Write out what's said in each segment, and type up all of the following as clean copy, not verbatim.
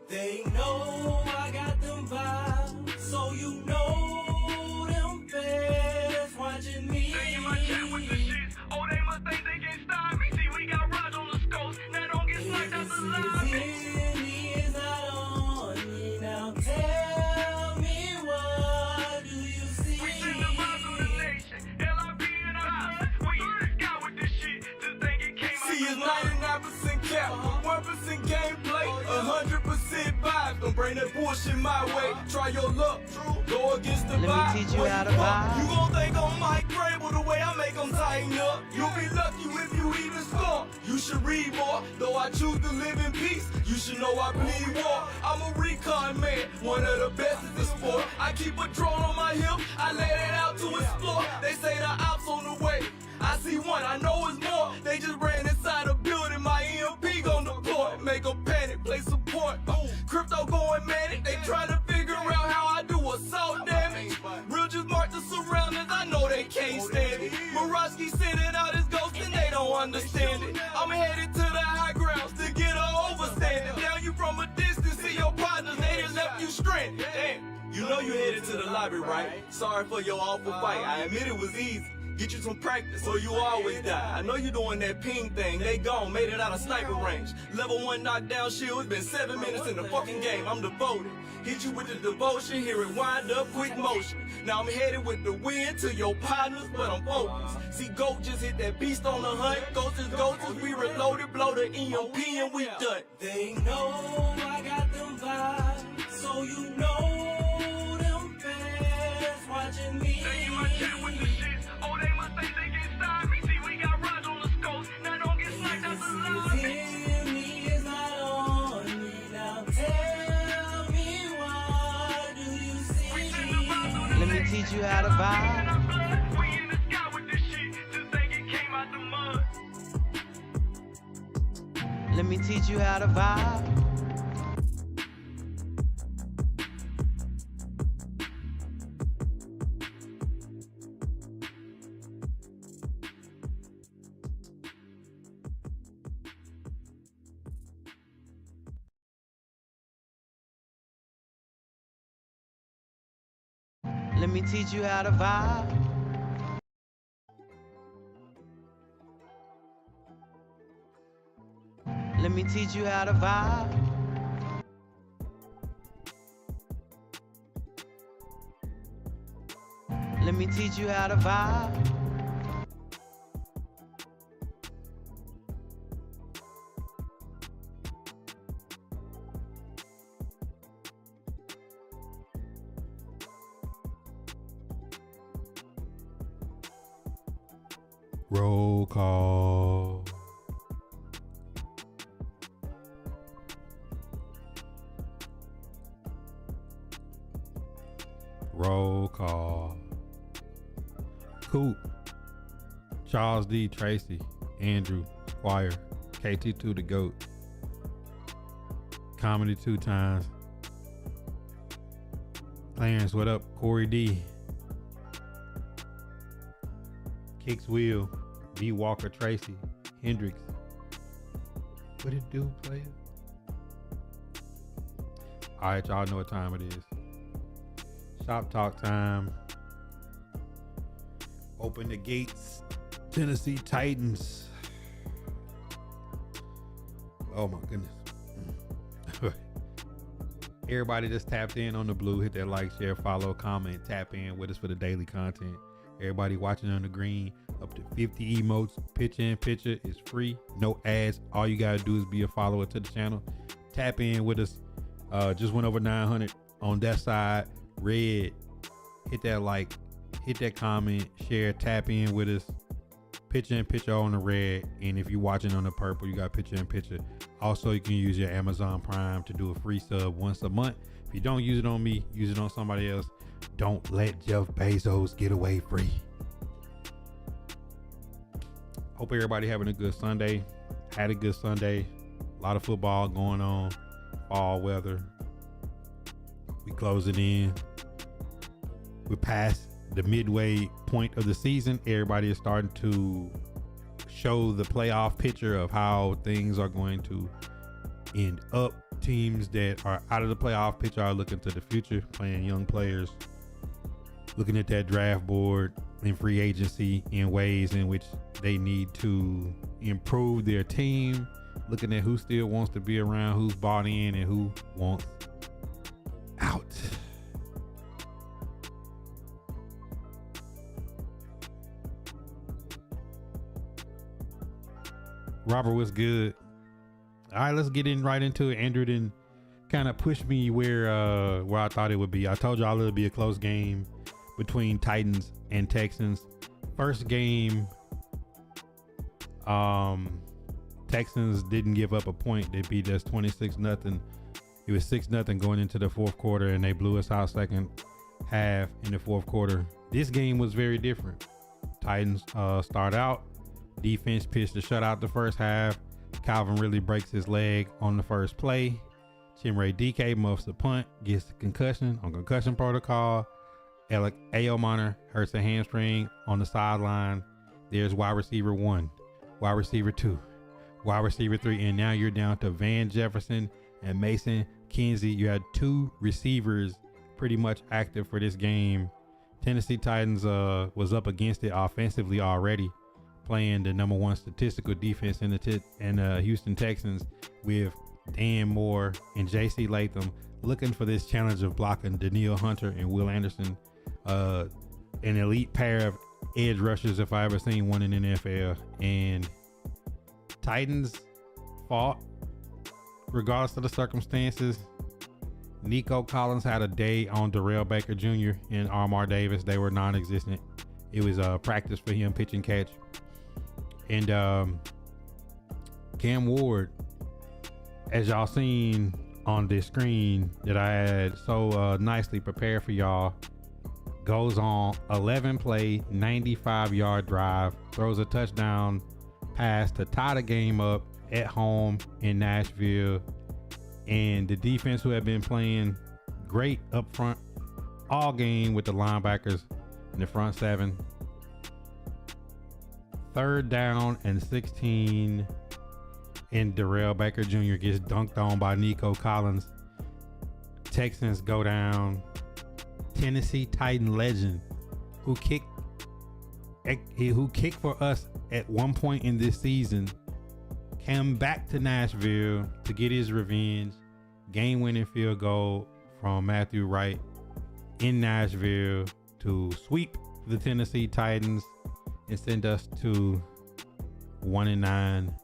They know I got them vibes, so you know them fans watching me. They in my chat with the shits. Oh, they must think they can stop me. See, we got rods on the scopes. Now don't get sniped out the lobby. Is not on me now. Tell me, what do you see? We send the vibes of the nation. LIB and I. We in the sky with this shit. Just think it came out. See, it's 99% cap, 1% gameplay, 100% vibes. Don't bring that bullshit my way. Try your luck, go against the vibe. Let me teach you how to vibe. You gon' think I'm Mike Grable the way I make them tighten up. You'll be lucky if you even score. You should read more, though I choose to live in peace. You should know I bleed war. I'm a recon man, one of the best in the sport. I keep a drone on my hip, I let it out to explore. They say the ops on the way. I see one, I know it's more. They just ran inside a building, my EMP gon' deploy. Make a panic, play support. Crypto going manic, they trying to figure out how I do assault damage. Real just mark the surroundings, I know they can't stand it. Morosky sending out his ghost and they don't understand it. I'm headed to the high grounds to get a overstanding. Now you from a distance, see your partners, they just left you stranded. Damn, you know you headed to the lobby, right? Sorry for your awful fight, I admit it was easy. Get you some practice or you always die. I know you doing that ping thing, they gone, made it out of sniper range. Level 1 knockdown shield, it's been 7 minutes in the fucking game, I'm devoted. Hit you with the devotion, hear it wind up, quick motion. Now I'm headed with the wind to your partners, but I'm focused. See, GOAT just hit that beast on the hunt. Ghosts is ghosts, we reloaded, blow the EMP and we done. They know I got them vibes, so you know them fans watching me. They in my chat with the shits. Oh, they must think they can stop me. See, we got rods on the scopes. Now don't get sniped out the lobby. Is not on me now. Tell me, what do you see? We send the vibes of the Let me nation. teach you how to vibe. We in the sky with this shit. Just think it came out the mud. Let me teach you how to vibe. Let me teach you how to vibe. Let me teach you how to vibe. Let me teach you how to vibe. Roll call. Roll call. Coop, Charles D. Tracy, Andrew, Squire, KT2 the GOAT, Comedy 2 times, Clarence, what up? Corey D, Kicks Wheel, B. Walker Tracy, Hendrix. What it do, player? All right, y'all know what time it is. Shop talk time. Open the gates. Tennessee Titans. Oh my goodness. Everybody just tapped in on the blue. Hit that like, share, follow, comment, tap in with us for the daily content. Everybody watching on the green, up to 50 emotes. Pitch in picture is free. No ads. All you gotta do is be a follower to the channel. Tap in with us. Just went over 900 on that side. Red. Hit that like, hit that comment, share, tap in with us. Picture in picture on the red. And if you're watching on the purple, you got picture in picture. Also, you can use your Amazon Prime to do a free sub once a month. If you don't use it on me, use it on somebody else. Don't let Jeff Bezos get away free. Hope everybody having a good Sunday. Had a good Sunday. A lot of football going on. Fall weather. We closing in. We're past the midway point of the season. Everybody is starting to show the playoff picture of how things are going to end up. Teams that are out of the playoff picture are looking to the future, playing young players, looking at that draft board and free agency in ways in which they need to improve their team, looking at who still wants to be around, who's bought in, and who wants out. Robert, what's good? All right, let's get right into it. Andrew didn't kind of push me where I thought it would be. I told y'all it would be a close game between Titans and Texans. First game, Texans didn't give up a point. They beat us 26-0. It was 6-0 going into the fourth quarter, and they blew us out second half in the fourth quarter. This game was very different. Titans start out. Defense pitched the shutout the first half. Calvin really breaks his leg on the first play. Chimere DK muffs the punt, gets the concussion on concussion protocol. Alec Aomaner hurts a hamstring on the sideline. There's wide receiver 1, wide receiver 2, wide receiver 3, and now you're down to Van Jefferson and Mason Kinsey. You had 2 receivers pretty much active for this game. Tennessee Titans was up against it offensively already, playing the number 1 statistical defense in the Houston Texans with Dan Moore and J.C. Latham looking for this challenge of blocking Daniil Hunter and Will Anderson, an elite pair of edge rushers if I ever seen one in the NFL. And Titans fought regardless of the circumstances. Nico Collins had a day on Darrell Baker Jr. and Armar Davis. They were non-existent. It was a practice for him, pitch and catch. And Cam Ward, as y'all seen on this screen that I had so nicely prepared for y'all, goes on 11 play, 95-yard drive, throws a touchdown pass to tie the game up at home in Nashville. And the defense, who have been playing great up front all game with the linebackers in the front 7. 3rd down and 16, and Darrell Baker Jr. gets dunked on by Nico Collins. Texans go down. Tennessee Titan legend who kicked for us at one point in this season came back to Nashville to get his revenge. Game-winning field goal from Matthew Wright in Nashville to sweep the Tennessee Titans and send us to 1-9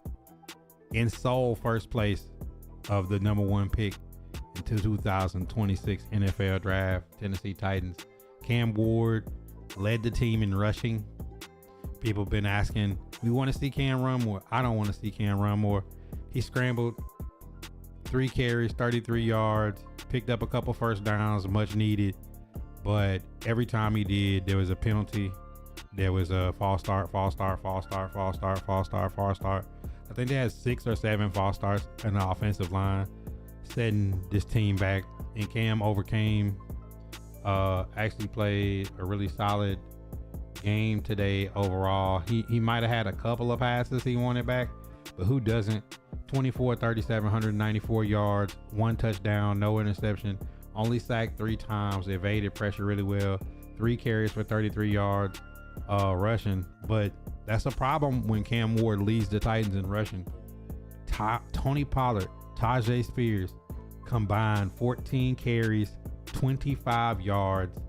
in sole first place of the number 1 pick into 2026 NFL draft. Tennessee Titans. Cam Ward led the team in rushing. People been asking, we want to see Cam run more. I don't want to see Cam run more. He scrambled 3 carries, 33 yards, picked up a couple first downs, much needed. But every time he did, there was a penalty. There was a false start. I think they had 6 or 7 false starts in the offensive line, setting this team back. And Cam overcame, actually played a really solid game today overall. He might have had a couple of passes he wanted back, but who doesn't? 24, 37, 194 yards, 1 touchdown, no interception, only sacked 3 times, evaded pressure really well, 3 carries for 33 yards rushing. But that's a problem when Cam Ward leads the Titans in rushing. Tony Pollard, Tajay Spears combined 14 carries, 25 yards,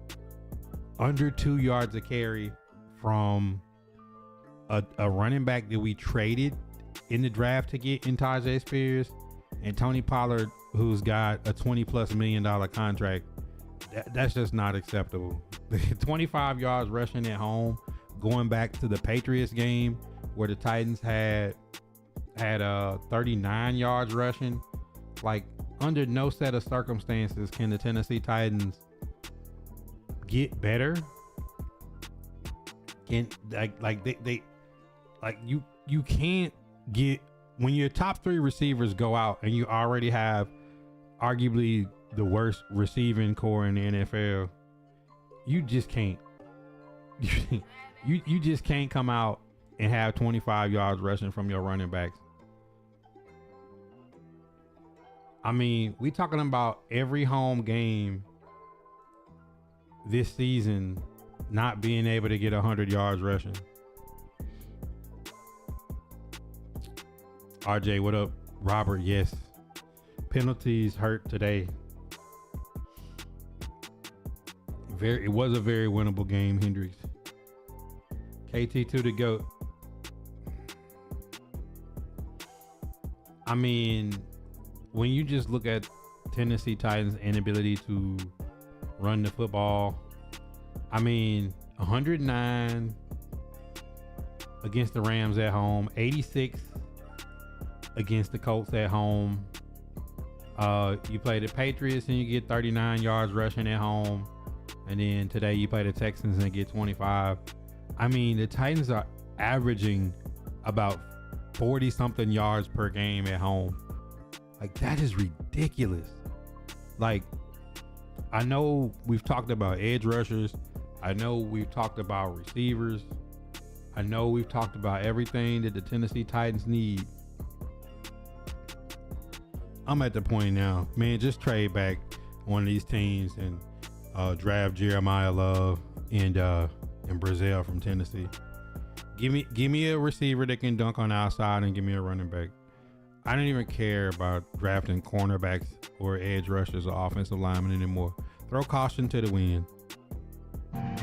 under 2 yards a carry from a running back that we traded in the draft to get in Tajay Spears, and Tony Pollard, who's got a $20+ million contract. That's just not acceptable. 25 yards rushing at home, going back to the Patriots game where the Titans had 39 yards rushing. Like, under no set of circumstances can the Tennessee Titans get better. And you can't get, when your top 3 receivers go out and you already have arguably the worst receiving core in the NFL, you just can't. You just can't come out and have 25 yards rushing from your running backs. I mean, we talking about every home game this season not being able to get 100 yards rushing. RJ, what up? Robert, yes. Penalties hurt today. It was a very winnable game, Hendricks. KT2 to go. I mean, when you just look at Tennessee Titans' inability to run the football, I mean, 109 against the Rams at home, 86 against the Colts at home. You play the Patriots and you get 39 yards rushing at home. And then today you play the Texans and get 25. I mean, the Titans are averaging about 40 something yards per game at home. Like, that is ridiculous. Like, I know we've talked about edge rushers. I know we've talked about receivers. I know we've talked about everything that the Tennessee Titans need. I'm at the point now, man, just trade back one of these teams and draft Jeremiah Love and Brazil from Tennessee. Give me a receiver that can dunk on the outside and give me a running back. I don't even care about drafting cornerbacks or edge rushers or offensive linemen anymore. Throw caution to the wind.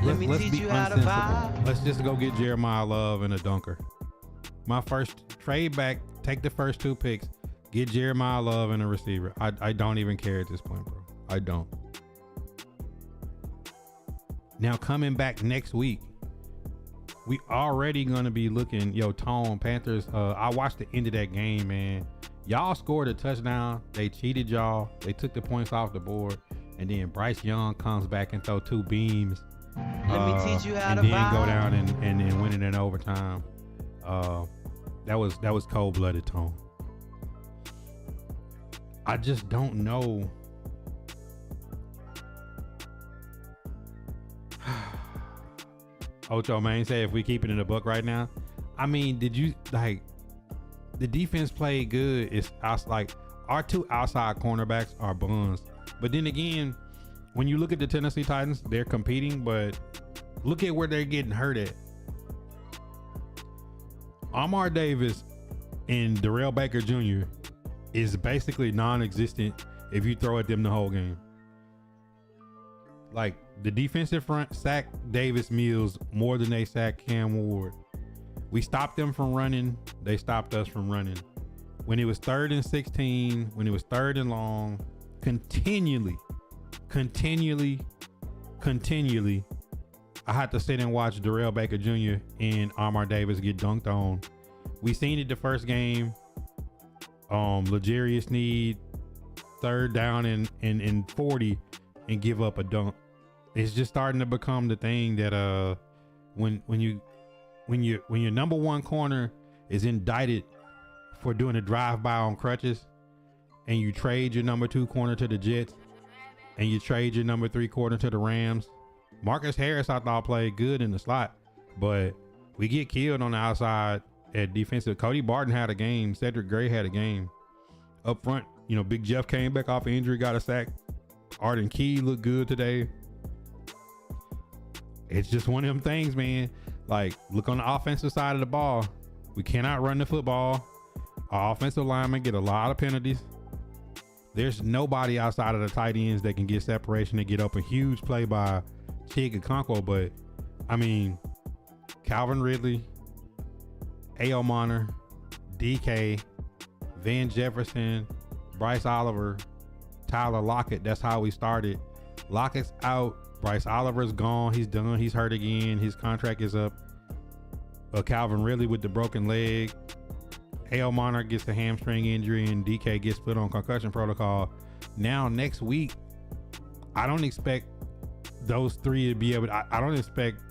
Let me teach you how to vibe. Let's just go get Jeremiah Love and a dunker. My first trade back, take the first 2 picks, get Jeremiah Love and a receiver. I don't even care at this point, bro. I don't. Now coming back next week, we already gonna be looking, Tone Panthers. I watched the end of that game, man. Y'all scored a touchdown. They cheated y'all. They took the points off the board, and then Bryce Young comes back and throw 2 beams. Let me teach you how to and then vibe. go down and then win it in overtime. That was cold-blooded, Tone. I just don't know. Ocho man say if we keep it in the book right now. I mean, did you like the defense played good? It's like our 2 outside cornerbacks are buns. But then again, when you look at the Tennessee Titans, they're competing, but look at where they're getting hurt at. Amar Davis and Darrell Baker Jr. is basically non-existent if you throw at them the whole game. Like, the defensive front sacked Davis Mills more than they sacked Cam Ward. We stopped them from running. They stopped us from running. When it was 3rd and 16, when it was 3rd and long, continually, I had to sit and watch Darrell Baker Jr. and Amar Davis get dunked on. We seen it the first game. L'Jarius Sneed, 3rd down and 40 and give up a dunk. It's just starting to become the thing that when your number 1 corner is indicted for doing a drive-by on crutches, and you trade your number 2 corner to the Jets, and you trade your number 3 corner to the Rams. Marcus Harris, I thought, played good in the slot, but we get killed on the outside at defensive. Cody Barton had a game. Cedric Gray had a game. Up front, Big Jeff came back off injury, got a sack. Arden Key looked good today. It's just one of them things, man. Like, look on the offensive side of the ball. We cannot run the football. Our offensive linemen get a lot of penalties. There's nobody outside of the tight ends that can get separation and get up a huge play by Chig Okonkwo. But, I mean, Calvin Ridley, A.O. Monner, DK, Van Jefferson, Bryce Oliver, Tyler Lockett. That's how we started. Lockett's out. Bryce Oliver's gone. He's done. He's hurt again. His contract is up. Calvin Ridley with the broken leg. A.O. Monner gets the hamstring injury, and DK gets put on concussion protocol. Now, next week, I don't expect those 3 to be able to. I don't expect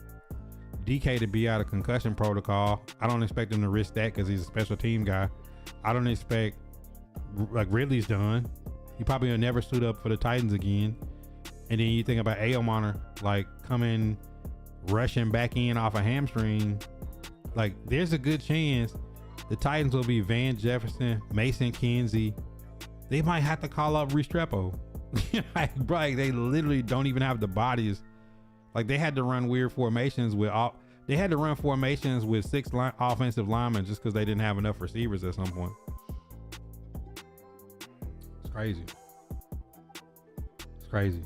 DK to be out of concussion protocol. I don't expect him to risk that because he's a special team guy. I don't expect, like, Ridley's done. He probably will never suit up for the Titans again. And then you think about A.O. Monner, like, coming, rushing back in off a hamstring. Like, there's a good chance the Titans will be Van Jefferson, Mason Kinsey, They might have to call up Restrepo. Like, bro, like, they literally don't even have the bodies. Like, they had to run weird formations with all. They had to run formations with 6 offensive linemen just because they didn't have enough receivers at some point. It's crazy. It's crazy.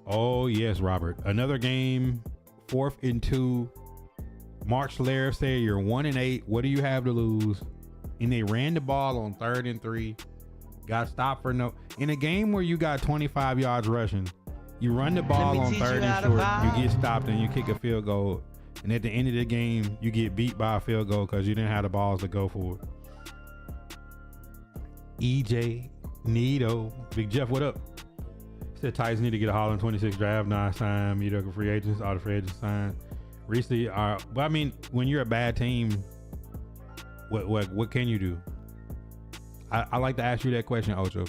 Oh yes, Robert. Another game, 4th and 2. Mark Schlereth said you're 1-8. What do you have to lose? And they ran the ball on 3rd and 3. Got stopped for no. In a game where you got 25 yards rushing, you run the ball on 3rd and short, you get stopped and you kick a field goal. And at the end of the game, you get beat by a field goal because you didn't have the balls to go for it. EJ, Nito, Big Jeff, what up? Said Titans need to get a Holland 26 draft, not sign mediocre free agents, all the free agents signed. Recently, but I mean, when you're a bad team, what can you do? I like to ask you that question, Ocho.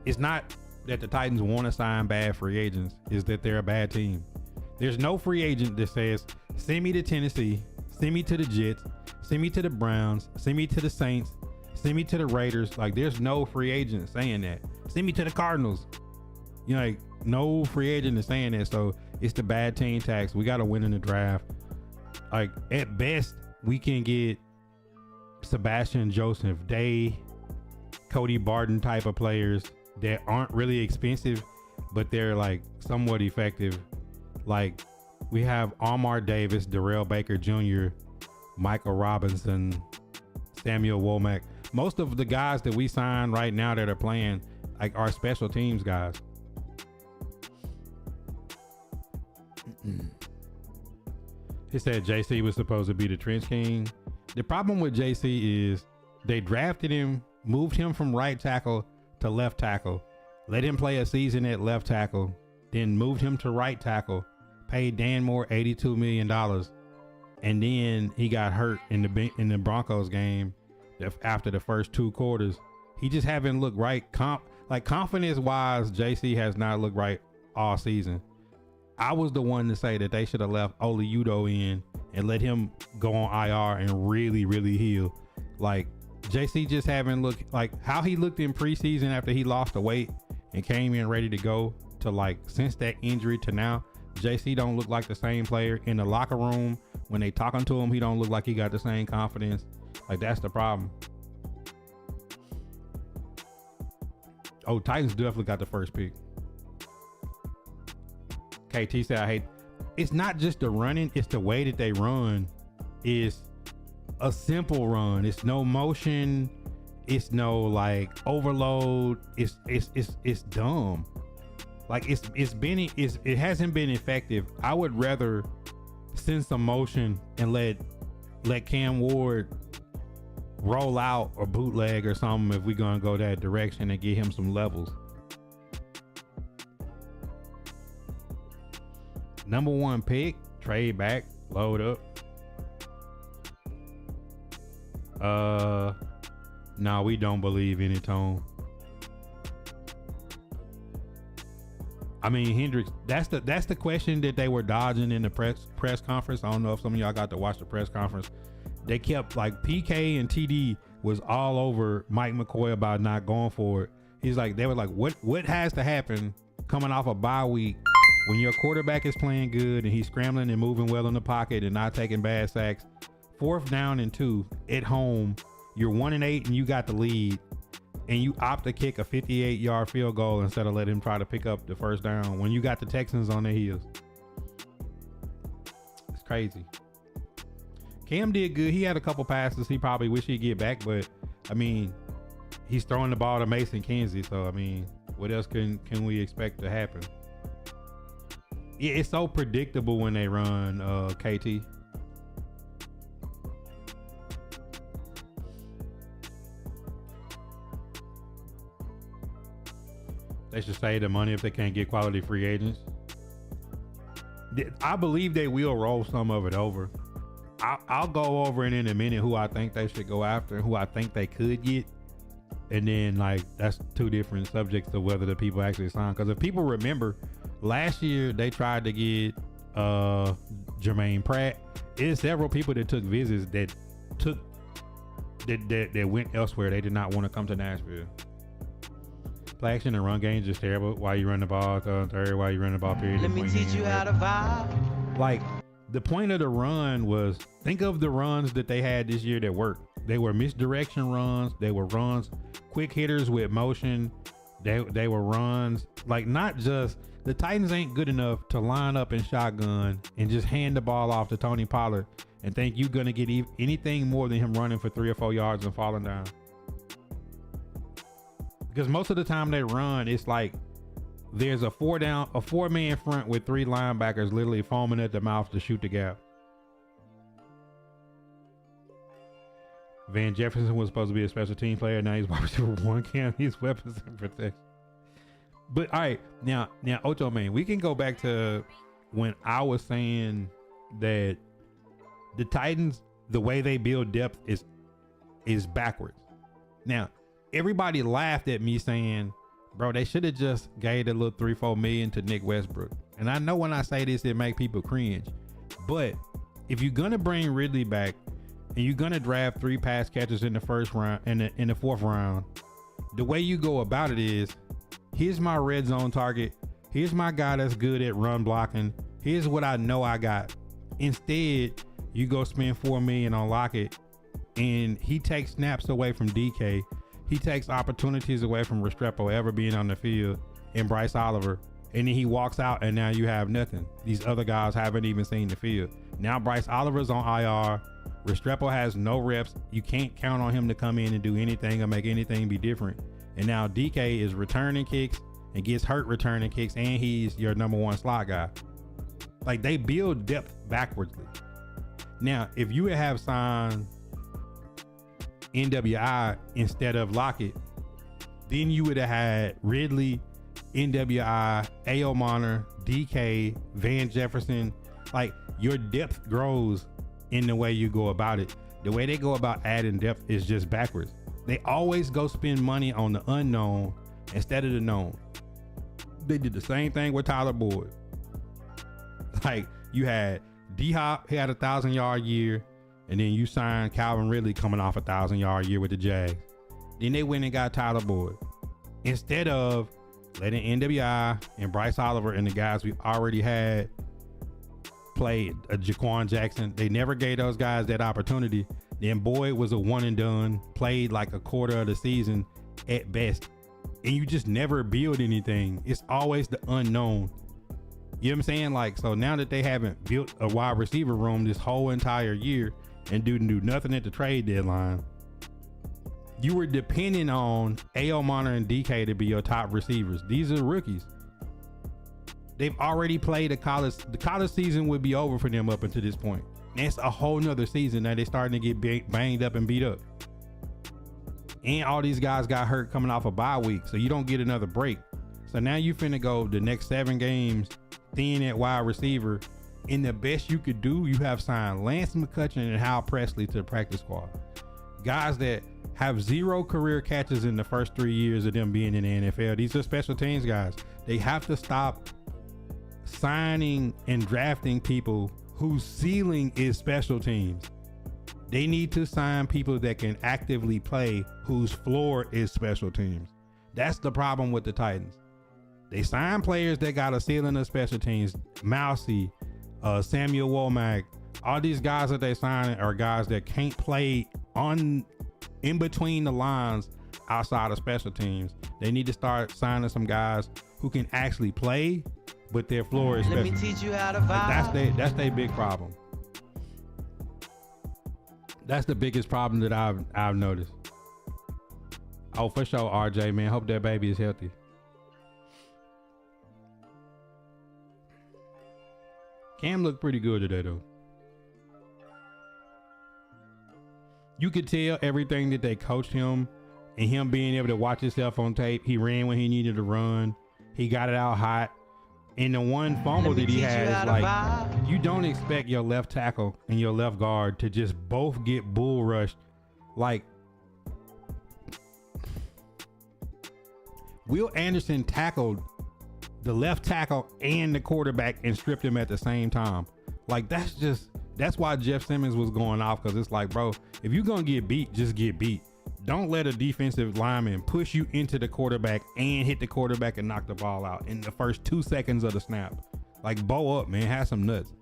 It's not that the Titans want to sign bad free agents, is that they're a bad team. There's no free agent that says, send me to Tennessee, send me to the Jets, send me to the Browns, send me to the Saints, send me to the Raiders. Like, there's no free agent saying that. Send me to the Cardinals. You know, like, no free agent is saying that. So it's the bad team tax. We got to win in the draft. Like, at best, we can get Sebastian Joseph Day, Cody Barton type of players that aren't really expensive, but they're like somewhat effective. Like, we have Amar Davis, Darrell Baker Jr., Michael Robinson, Samuel Womack. Most of the guys that we sign right now that are playing, like, are special teams guys. He said JC was supposed to be the trench king. The problem with JC is they drafted him, moved him from right tackle to left tackle, let him play a season at left tackle, then moved him to right tackle, paid Dan Moore $82 million, and then he got hurt in the Broncos game after the first 2 quarters. He just haven't looked right. Confidence wise, JC has not looked right all season. I was the one to say that they should have left Oli Udoh in and let him go on IR and really, really heal. Like, JC just haven't looked like how he looked in preseason after he lost the weight and came in ready to go, to like since that injury to now. JC don't look like the same player in the locker room. When they talking to him, he don't look like he got the same confidence. Like, that's the problem. Oh, Titans definitely got the first pick. KT said, it's not just the running, it's the way that they run. Is a simple run. It's no motion. It's no like overload. It's dumb. Like, it hasn't been effective. I would rather send some motion and let Cam Ward roll out or bootleg or something if we're gonna go that direction and get him some levels. Number 1 pick, trade back, load up. No, we don't believe in it, Tone. I mean, Hendricks, that's the question that they were dodging in the press conference. I don't know if some of y'all got to watch the press conference. They kept, like, PK and TD was all over Mike McCoy about not going for it. He's like, they were like, what has to happen coming off a bye week when your quarterback is playing good and he's scrambling and moving well in the pocket and not taking bad sacks? 4th down and 2 at home, you're 1-8 and you got the lead, and you opt to kick a 58-yard field goal instead of letting him try to pick up the first down when you got the Texans on their heels. It's crazy. Cam did good. He had a couple passes he probably wish he'd get back, but I mean, he's throwing the ball to Mason Kinsey, so I mean, what else can we expect to happen? Yeah, it's so predictable when they run, KT. They should save the money if they can't get quality free agents. I believe they will roll some of it over. I'll go over it in a minute who I think they should go after and who I think they could get. And then, like, that's 2 different subjects of whether the people actually sign. Because if people remember, last year they tried to get Jermaine Pratt. There's several people that took visits that that went elsewhere. They did not want to come to Nashville. Play action and run game is just terrible. Why you run the ball third? Why you run the ball period? Let me teach you how to vibe. Like, the point of the run was, think of the runs that they had this year that worked. They were misdirection runs. They were runs, quick hitters with motion. They were runs, like, not just, the Titans ain't good enough to line up in shotgun and just hand the ball off to Tony Pollard and think you're going to get anything more than him running for 3 or 4 yards and falling down. Because most of the time they run, it's like there's a 4-man front with 3 linebackers literally foaming at the mouth to shoot the gap. Van Jefferson was supposed to be a special team player. Now he's wide receiver 1. Can't use weapons and protection. But all right, now Ocho, man, we can go back to when I was saying that the Titans, the way they build depth is backwards. Now, everybody laughed at me saying, bro, they should have just gave a little 3-4 million to Nick Westbrook. And I know when I say this, it make people cringe. But if you're gonna bring Ridley back and you're gonna draft 3 pass catchers in the first round and in the 4th round, the way you go about it is, here's my red zone target. Here's my guy that's good at run blocking. Here's what I know I got. Instead, you go spend $4 million on Lockett, and he takes snaps away from DK. He takes opportunities away from Restrepo ever being on the field and Bryce Oliver. And then he walks out, and now you have nothing. These other guys haven't even seen the field. Now Bryce Oliver's on IR. Restrepo has no reps. You can't count on him to come in and do anything or make anything be different. And now DK is returning kicks and gets hurt returning kicks, and he's your number 1 slot guy. Like, they build depth backwardsly. Now, if you have signed NWI instead of Lockett, then you would have had Ridley, NWI, A.O. Monner, DK, Van Jefferson. Like, your depth grows in the way you go about it. The way they go about adding depth is just backwards. They always go spend money on the unknown instead of the known. They did the same thing with Tyler Boyd. Like, you had D-Hop, he had a 1,000-yard year, and then you signed Calvin Ridley coming off a 1,000-yard year with the Jags. Then they went and got Tyler Boyd. Instead of letting NWI and Bryce Oliver and the guys we already had play Jaquan Jackson, they never gave those guys that opportunity. Then Boyd was a one and done, played like a quarter of the season at best. And you just never build anything. It's always the unknown. You know what I'm saying? Like, so now that they haven't built a wide receiver room this whole entire year and didn't do nothing at the trade deadline, you were depending on A.O. Monner and DK to be your top receivers. These are rookies. They've already played the college season would be over for them up until this point. That's a whole nother season that they're starting to get banged up and beat up. And all these guys got hurt coming off a bye week, so you don't get another break. So now you finna go the next 7 games thin at wide receiver. And the best you could do, you have signed Lance McCutcheon and Hal Presley to the practice squad. Guys that have 0 career catches in the first 3 years of them being in the NFL. These are special teams guys. They have to stop signing and drafting people whose ceiling is special teams. They need to sign people that can actively play whose floor is special teams. That's the problem with the Titans. They sign players that got a ceiling of special teams. Mousy, Samuel Womack, all these guys that they sign are guys that can't play in between the lines outside of special teams. They need to start signing some guys who can actually play, but their floor is special. Let me teach you how to vibe. Like, that's their big problem. That's the biggest problem that I've noticed. Oh, for sure, RJ, man. Hope that baby is healthy. Cam looked pretty good today, though. You could tell everything that they coached him and him being able to watch himself on tape. He ran when he needed to run. He got it out hot. And the one fumble that he had is like, you don't expect your left tackle and your left guard to just both get bull rushed. Like, Will Anderson tackled the left tackle and the quarterback and stripped him at the same time. Like, that's That's why Jeff Simmons was going off, because it's like, bro, if you're going to get beat, just get beat. Don't let a defensive lineman push you into the quarterback and hit the quarterback and knock the ball out in the first 2 seconds of the snap. Like, bow up, man. Have some nuts.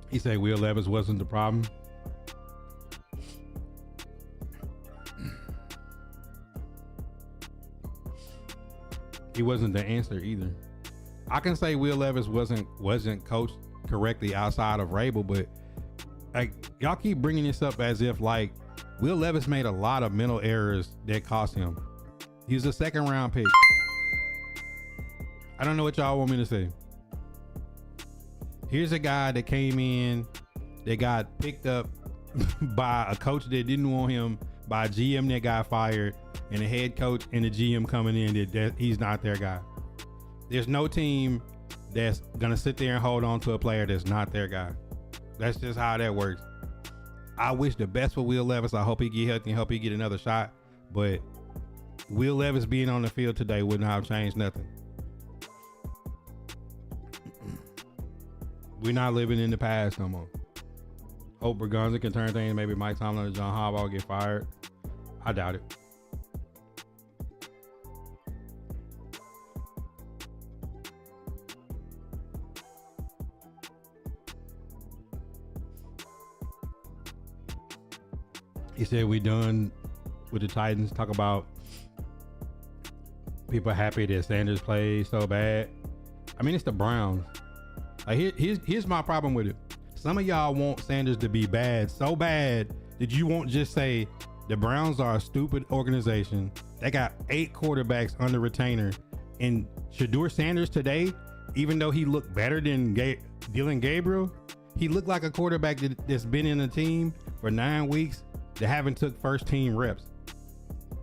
He said Will Levis wasn't the problem. He wasn't the answer either. I can say Will Levis wasn't coached correctly outside of Rabel, but like, y'all keep bringing this up as if like Will Levis made a lot of mental errors that cost him. He was a 2nd round pick. I don't know what y'all want me to say. Here's a guy that came in, that got picked up by a coach that didn't want him, by a GM that got fired, and a head coach and a GM coming in that he's not their guy. There's no team that's gonna sit there and hold on to a player that's not their guy. That's just how that works. I wish the best for Will Levis. I hope he get healthy and hope he get another shot. But Will Levis being on the field today would not have changed nothing. We're not living in the past no more. Hope Berganza can turn things. Maybe Mike Tomlin or John Harbaugh get fired. I doubt it. He said we done with the Titans. Talk about people happy that Sanders played so bad. I mean, it's the Browns. Like, here's my problem with it. Some of y'all want Sanders to be bad, so bad that you won't just say the Browns are a stupid organization. They got 8 quarterbacks under retainer. And Shadur Sanders today, even though he looked better than Dylan Gabriel, he looked like a quarterback that's been in a team for 9 weeks that haven't took first team reps.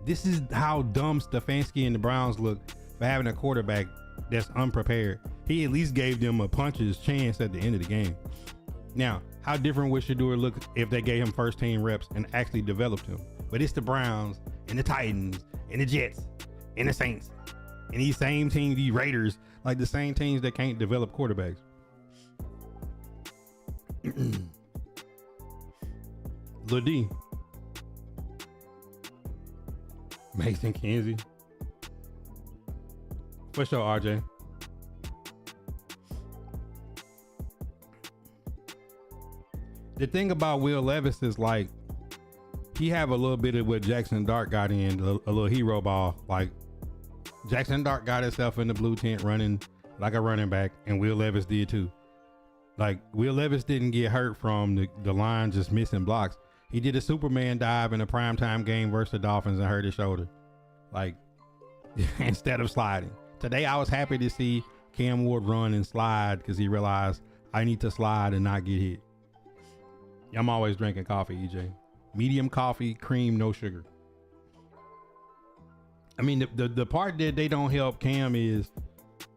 This is how dumb Stefanski and the Browns look for having a quarterback that's unprepared. He at least gave them a puncher's chance at the end of the game. Now, how different would Shadur look if they gave him first team reps and actually developed him? But it's the Browns and the Titans and the Jets and the Saints and these same teams, these Raiders, like the same teams that can't develop quarterbacks. Lil D. Mason Kinsey. What's your RJ? The thing about Will Levis is like, he have a little bit of what Jackson Dart got in, a little hero ball. Like, Jackson Dart got himself in the blue tent running like a running back, and Will Levis did too. Like, Will Levis didn't get hurt from the line just missing blocks. He did a Superman dive in a primetime game versus the Dolphins and hurt his shoulder. Like, instead of sliding. Today, I was happy to see Cam Ward run and slide because he realized I need to slide and not get hit. I'm always drinking coffee, EJ. Medium coffee, cream, no sugar. I mean, the part that they don't help Cam is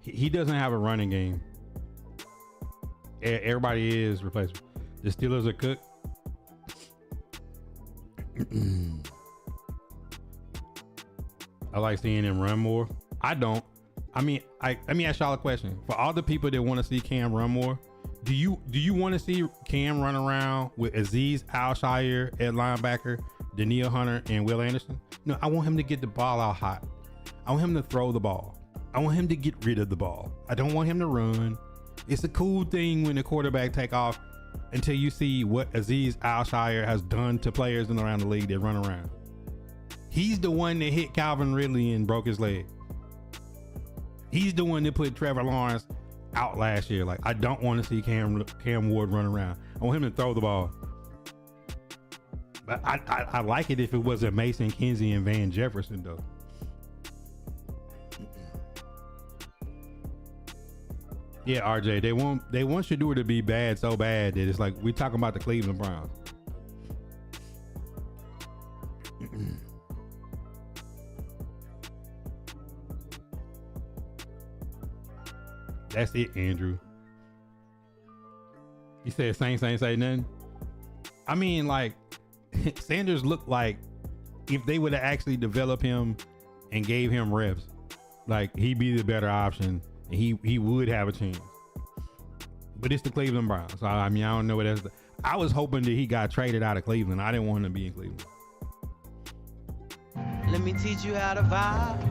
he doesn't have a running game. Everybody is replaceable. The Steelers are cooked. I like seeing him run more. I don't. I mean, let me ask y'all a question. For all the people that want to see Cam run more, do you want to see Cam run around with Azeez Al-Shaair at linebacker, Danielle Hunter, and Will Anderson? No, I want him to get the ball out hot. I want him to throw the ball. I want him to get rid of the ball. I don't want him to run. It's a cool thing when the quarterback take off until you see what Azeez Al-Shaair has done to players in around the league that run around. He's the one that hit Calvin Ridley and broke his leg. He's the one that put Trevor Lawrence out last year. Like, I don't want to see Cam Ward run around. I want him to throw the ball. But I like it if it wasn't Mason Kinsey and Van Jefferson though. Yeah, RJ, they want Shadur to be bad so bad that it's like we talking about the Cleveland Browns. That's it, Andrew. You said Saints ain't say nothing. I mean, like, Sanders looked like if they would have actually developed him and gave him reps, like he'd be the better option, and he would have a chance. But it's the Cleveland Browns. So, I mean, I don't know what that's. I was hoping that he got traded out of Cleveland. I didn't want him to be in Cleveland. Let me teach you how to vibe.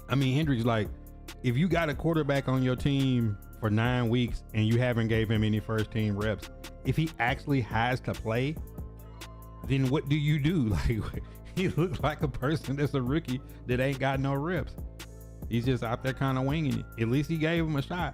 I mean, Hendricks, like, if you got a quarterback on your team for 9 weeks and you haven't gave him any first team reps, if he actually has to play, then what do you do? Like, he looks like a person that's a rookie that ain't got no reps. He's just out there kind of winging it. At least he gave him a shot.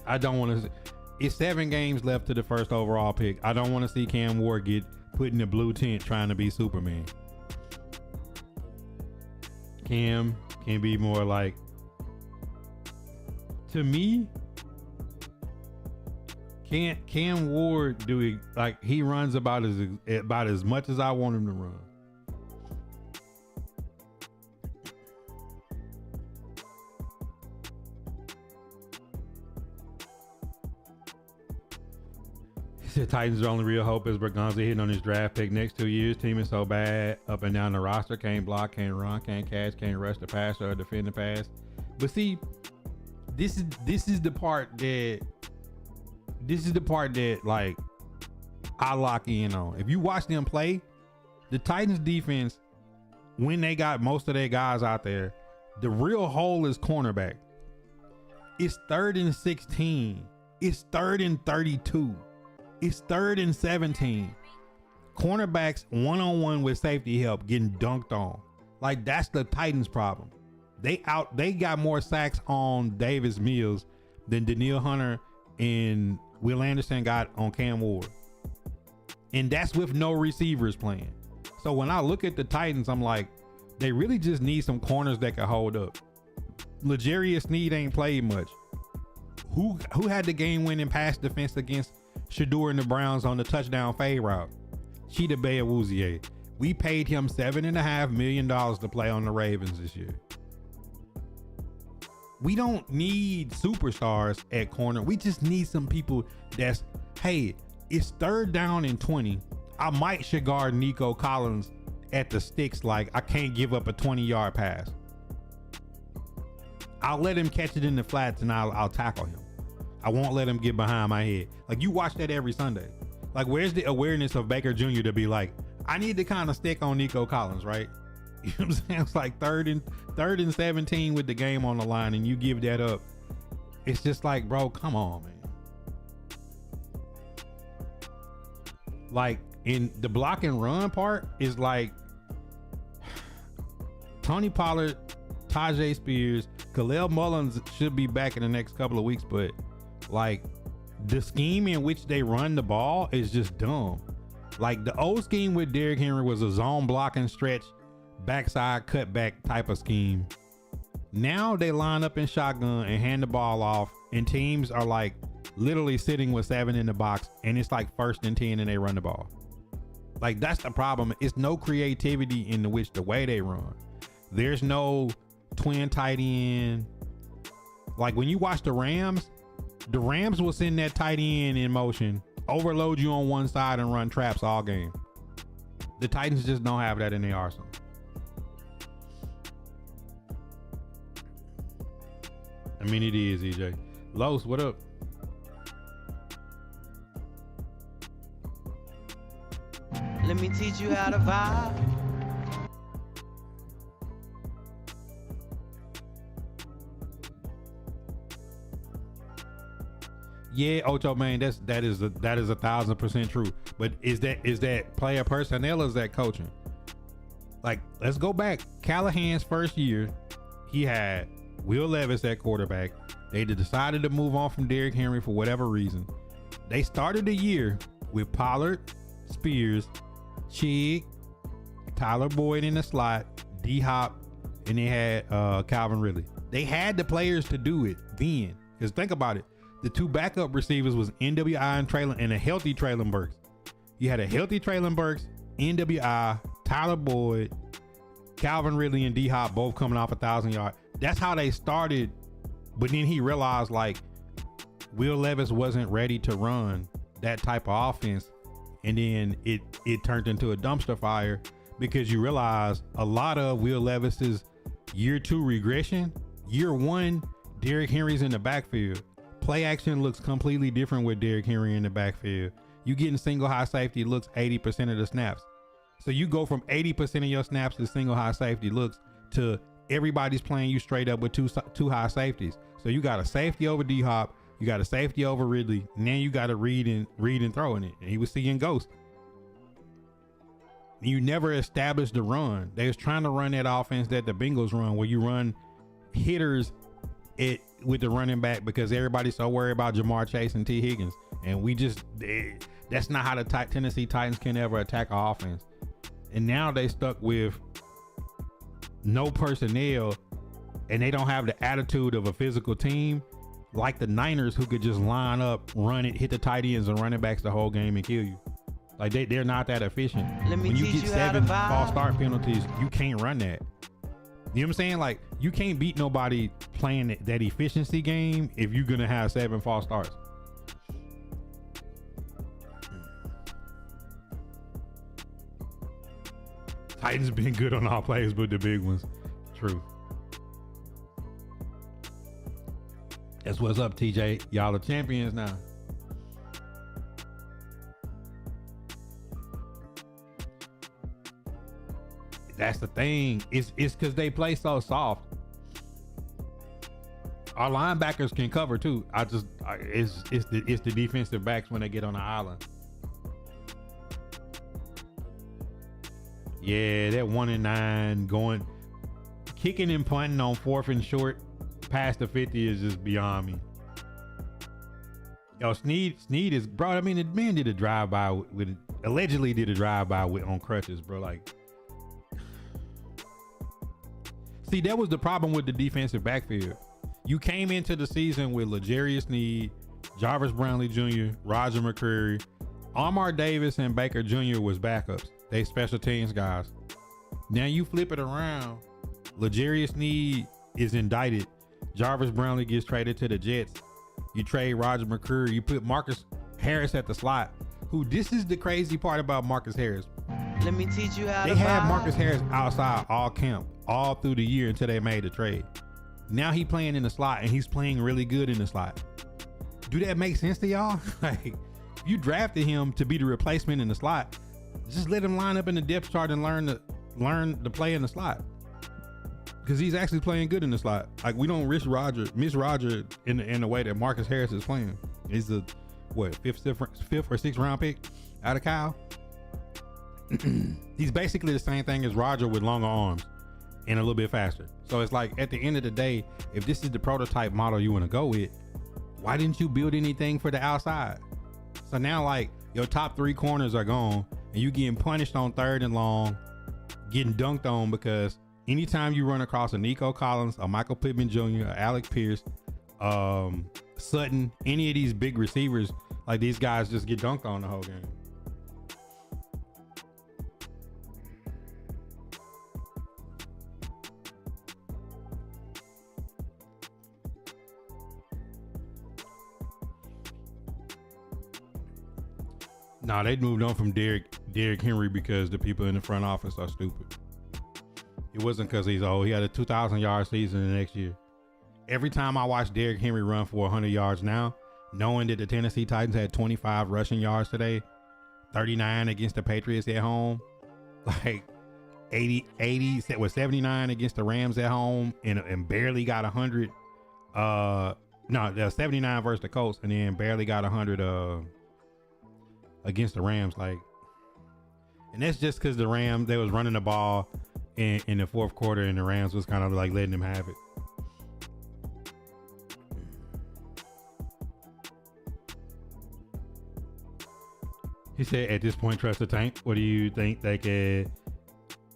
I don't want to. It's 7 games left to the first overall pick. I don't want to see Cam Ward get put in the blue tent trying to be Superman. Cam can be more like, to me, Cam Ward do it like he runs about as much as I want him to run. The Titans' only real hope is Bergonza hitting on his draft pick next 2 years. Team is so bad up and down the roster. Can't block, can't run, can't catch, can't rush the passer or defend the pass. But see, this is the part that like I lock in on. If you watch them play, the Titans defense, when they got most of their guys out there, the real hole is cornerback. It's 3rd and 16. It's 3rd and 32. It's 3rd and 17. Cornerbacks one-on-one with safety help getting dunked on. Like, that's the Titans' problem. They got more sacks on Davis Mills than Danielle Hunter and Will Anderson got on Cam Ward. And that's with no receivers playing. So when I look at the Titans, I'm like, they really just need some corners that can hold up. L'Jarius Sneed ain't played much. Who had the game-winning pass defense against Shador and the Browns on the touchdown fade route? Chidobe Awuzie. We paid him $7.5 million to play on the Ravens this year. We don't need superstars at corner. We just need some people that's, hey, it's 3rd down and 20. I might should guard Nico Collins at the sticks. Like, I can't give up a 20-yard pass. I'll let him catch it in the flats and I'll tackle him. I won't let him get behind my head. Like, you watch that every Sunday. Like, where's the awareness of Baker Jr. to be like, I need to kind of stick on Nico Collins, right? You know what I'm saying? It's like 3rd and 17 with the game on the line and you give that up. It's just like, bro, come on, man. Like, in the block and run part is like Tony Pollard, Tajay Spears, Khalil Mullins should be back in the next couple of weeks, but like the scheme in which they run the ball is just dumb. Like, the old scheme with Derrick Henry was a zone blocking stretch, backside cutback type of scheme. Now they line up in shotgun and hand the ball off, and teams are like literally sitting with 7 in the box, and it's like 1st and 10 and they run the ball. Like, that's the problem. It's no creativity in the way they run. There's no twin tight end. Like, when you watch the Rams will send that tight end in motion, overload you on one side and run traps all game. The Titans just don't have that in their arsenal. I mean, it is, EJ. Los, what up? Let me teach you how to vibe. Yeah, Ocho, man, that is 1,000% true. But is that player personnel or is that coaching? Like, let's go back. Callahan's first year, he had Will Levis at quarterback. They decided to move on from Derrick Henry for whatever reason. They started the year with Pollard, Spears, Chig, Tyler Boyd in the slot, D-Hop, and they had Calvin Ridley. They had the players to do it then. Because think about it. The 2 backup receivers was NWI and Traylon, and a healthy Traylon Burks. You had a healthy Traylon Burks, NWI, Tyler Boyd, Calvin Ridley and D-Hop both coming off 1,000 yards. That's how they started. But then he realized like Will Levis wasn't ready to run that type of offense. And then it turned into a dumpster fire because you realize a lot of Will Levis's year 2 regression, year 1, Derrick Henry's in the backfield. Play action looks completely different with Derrick Henry in the backfield. You getting single high safety looks 80% of the snaps. So you go from 80% of your snaps to single high safety looks to everybody's playing you straight up with two high safeties. So you got a safety over D-Hop, you got a safety over Ridley, and then you got to read and throwing it. And he was seeing ghosts. You never established the run. They was trying to run that offense that the Bengals run, where you run hitters with the running back because everybody's so worried about Jamar Chase and T. Higgins. And that's not how the Tennessee Titans can ever attack an offense. And now they stuck with no personnel, and they don't have the attitude of a physical team like the Niners, who could just line up, run it, hit the tight ends and running backs the whole game and kill you. Like they're not that efficient. When you get 7 false start penalties, you can't run that. You know what I'm saying? Like you can't beat nobody playing that efficiency game if you're gonna have 7 false starts. Titans been good on all plays, but the big ones. True. That's what's up, TJ. Y'all are champions now. That's the thing. It's because they play so soft. Our linebackers can cover too. It's the defensive backs when they get on the island. Yeah, that 1 and 9 going, kicking and punting on 4th and short past the 50 is just beyond me. Yo, Sneed is, bro. I mean, the man did a drive-by allegedly did a drive-by on crutches, bro. Like, see, that was the problem with the defensive backfield. You came into the season with L'Jarius Sneed, Jarvis Brownlee Jr., Roger McCreary, Amar Davis, and Baker Jr. was backups. They special teams guys. Now you flip it around. L'Jarius Sneed is indicted. Jarvis Brownlee gets traded to the Jets. You trade Roger McCreary. You put Marcus Harris at the slot. This is the crazy part about Marcus Harris. Let me teach you how They to had vibe. Marcus Harris outside all camp, all through the year until they made the trade. Now he playing in the slot, and he's playing really good in the slot. Do that make sense to y'all? Like, you drafted him to be the replacement in the slot. Just let him line up in the depth chart and learn to play in the slot. Because he's actually playing good in the slot. Like, we don't miss Roger in the way that Marcus Harris is playing. He's a fifth or sixth round pick out of Cal. He's basically the same thing as Roger with longer arms and a little bit faster. So it's like, at the end of the day, if this is the prototype model you want to go with, why didn't you build anything for the outside? So now, like, your top 3 corners are gone, and you getting punished on 3rd and long, getting dunked on, because anytime you run across a Nico Collins, a Michael Pittman Jr., a Alec Pierce, Sutton, any of these big receivers, like, these guys just get dunked on the whole game. Nah, they moved on from Derrick Henry because the people in the front office are stupid. It wasn't because he's old. He had a 2,000-yard season the next year. Every time I watch Derrick Henry run for 100 yards now, knowing that the Tennessee Titans had 25 rushing yards today, 39 against the Patriots at home, like 79 against the Rams at home, and barely got 100. No, the 79 versus the Colts, and then barely got 100 against the Rams. Like, and that's just because the Rams, they was running the ball in the 4th quarter, and the Rams was kind of like letting them have it. He said, at this point, trust the tank. What do you think they could?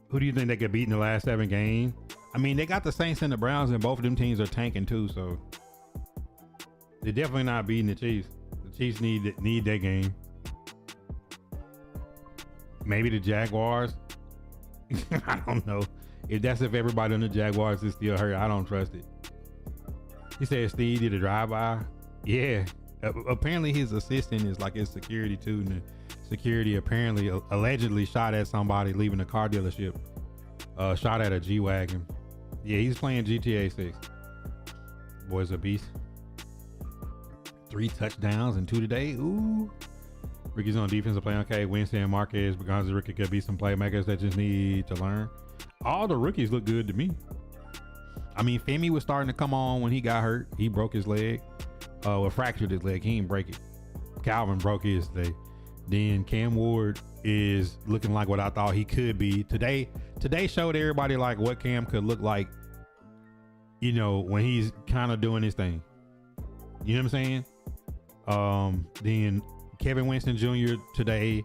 Who do you think they could beat in the last 7 games? I mean, they got the Saints and the Browns, and both of them teams are tanking too, so they're definitely not beating the Chiefs. The Chiefs need that game. Maybe the Jaguars. I don't know. If that's if everybody on the Jaguars is still hurt, I don't trust it. He said Steve did a drive-by. Yeah. Apparently his assistant is like his security too. And the security apparently allegedly shot at somebody leaving a car dealership. Shot at a G-Wagon. Yeah, he's playing GTA 6. Boy's a beast. 3 touchdowns and 2 today. Ooh. Ricky's on defense playing okay. Winston and Marquez, because the rookie could be some playmakers that just need to learn. All the rookies look good to me. I mean, Femi was starting to come on when he got hurt. He broke his leg. Fractured his leg. He didn't break it. Calvin broke his today. Then Cam Ward is looking like what I thought he could be. Today showed everybody like what Cam could look like, you know, when he's kind of doing his thing. You know what I'm saying? Then Kevin Winston Jr. today,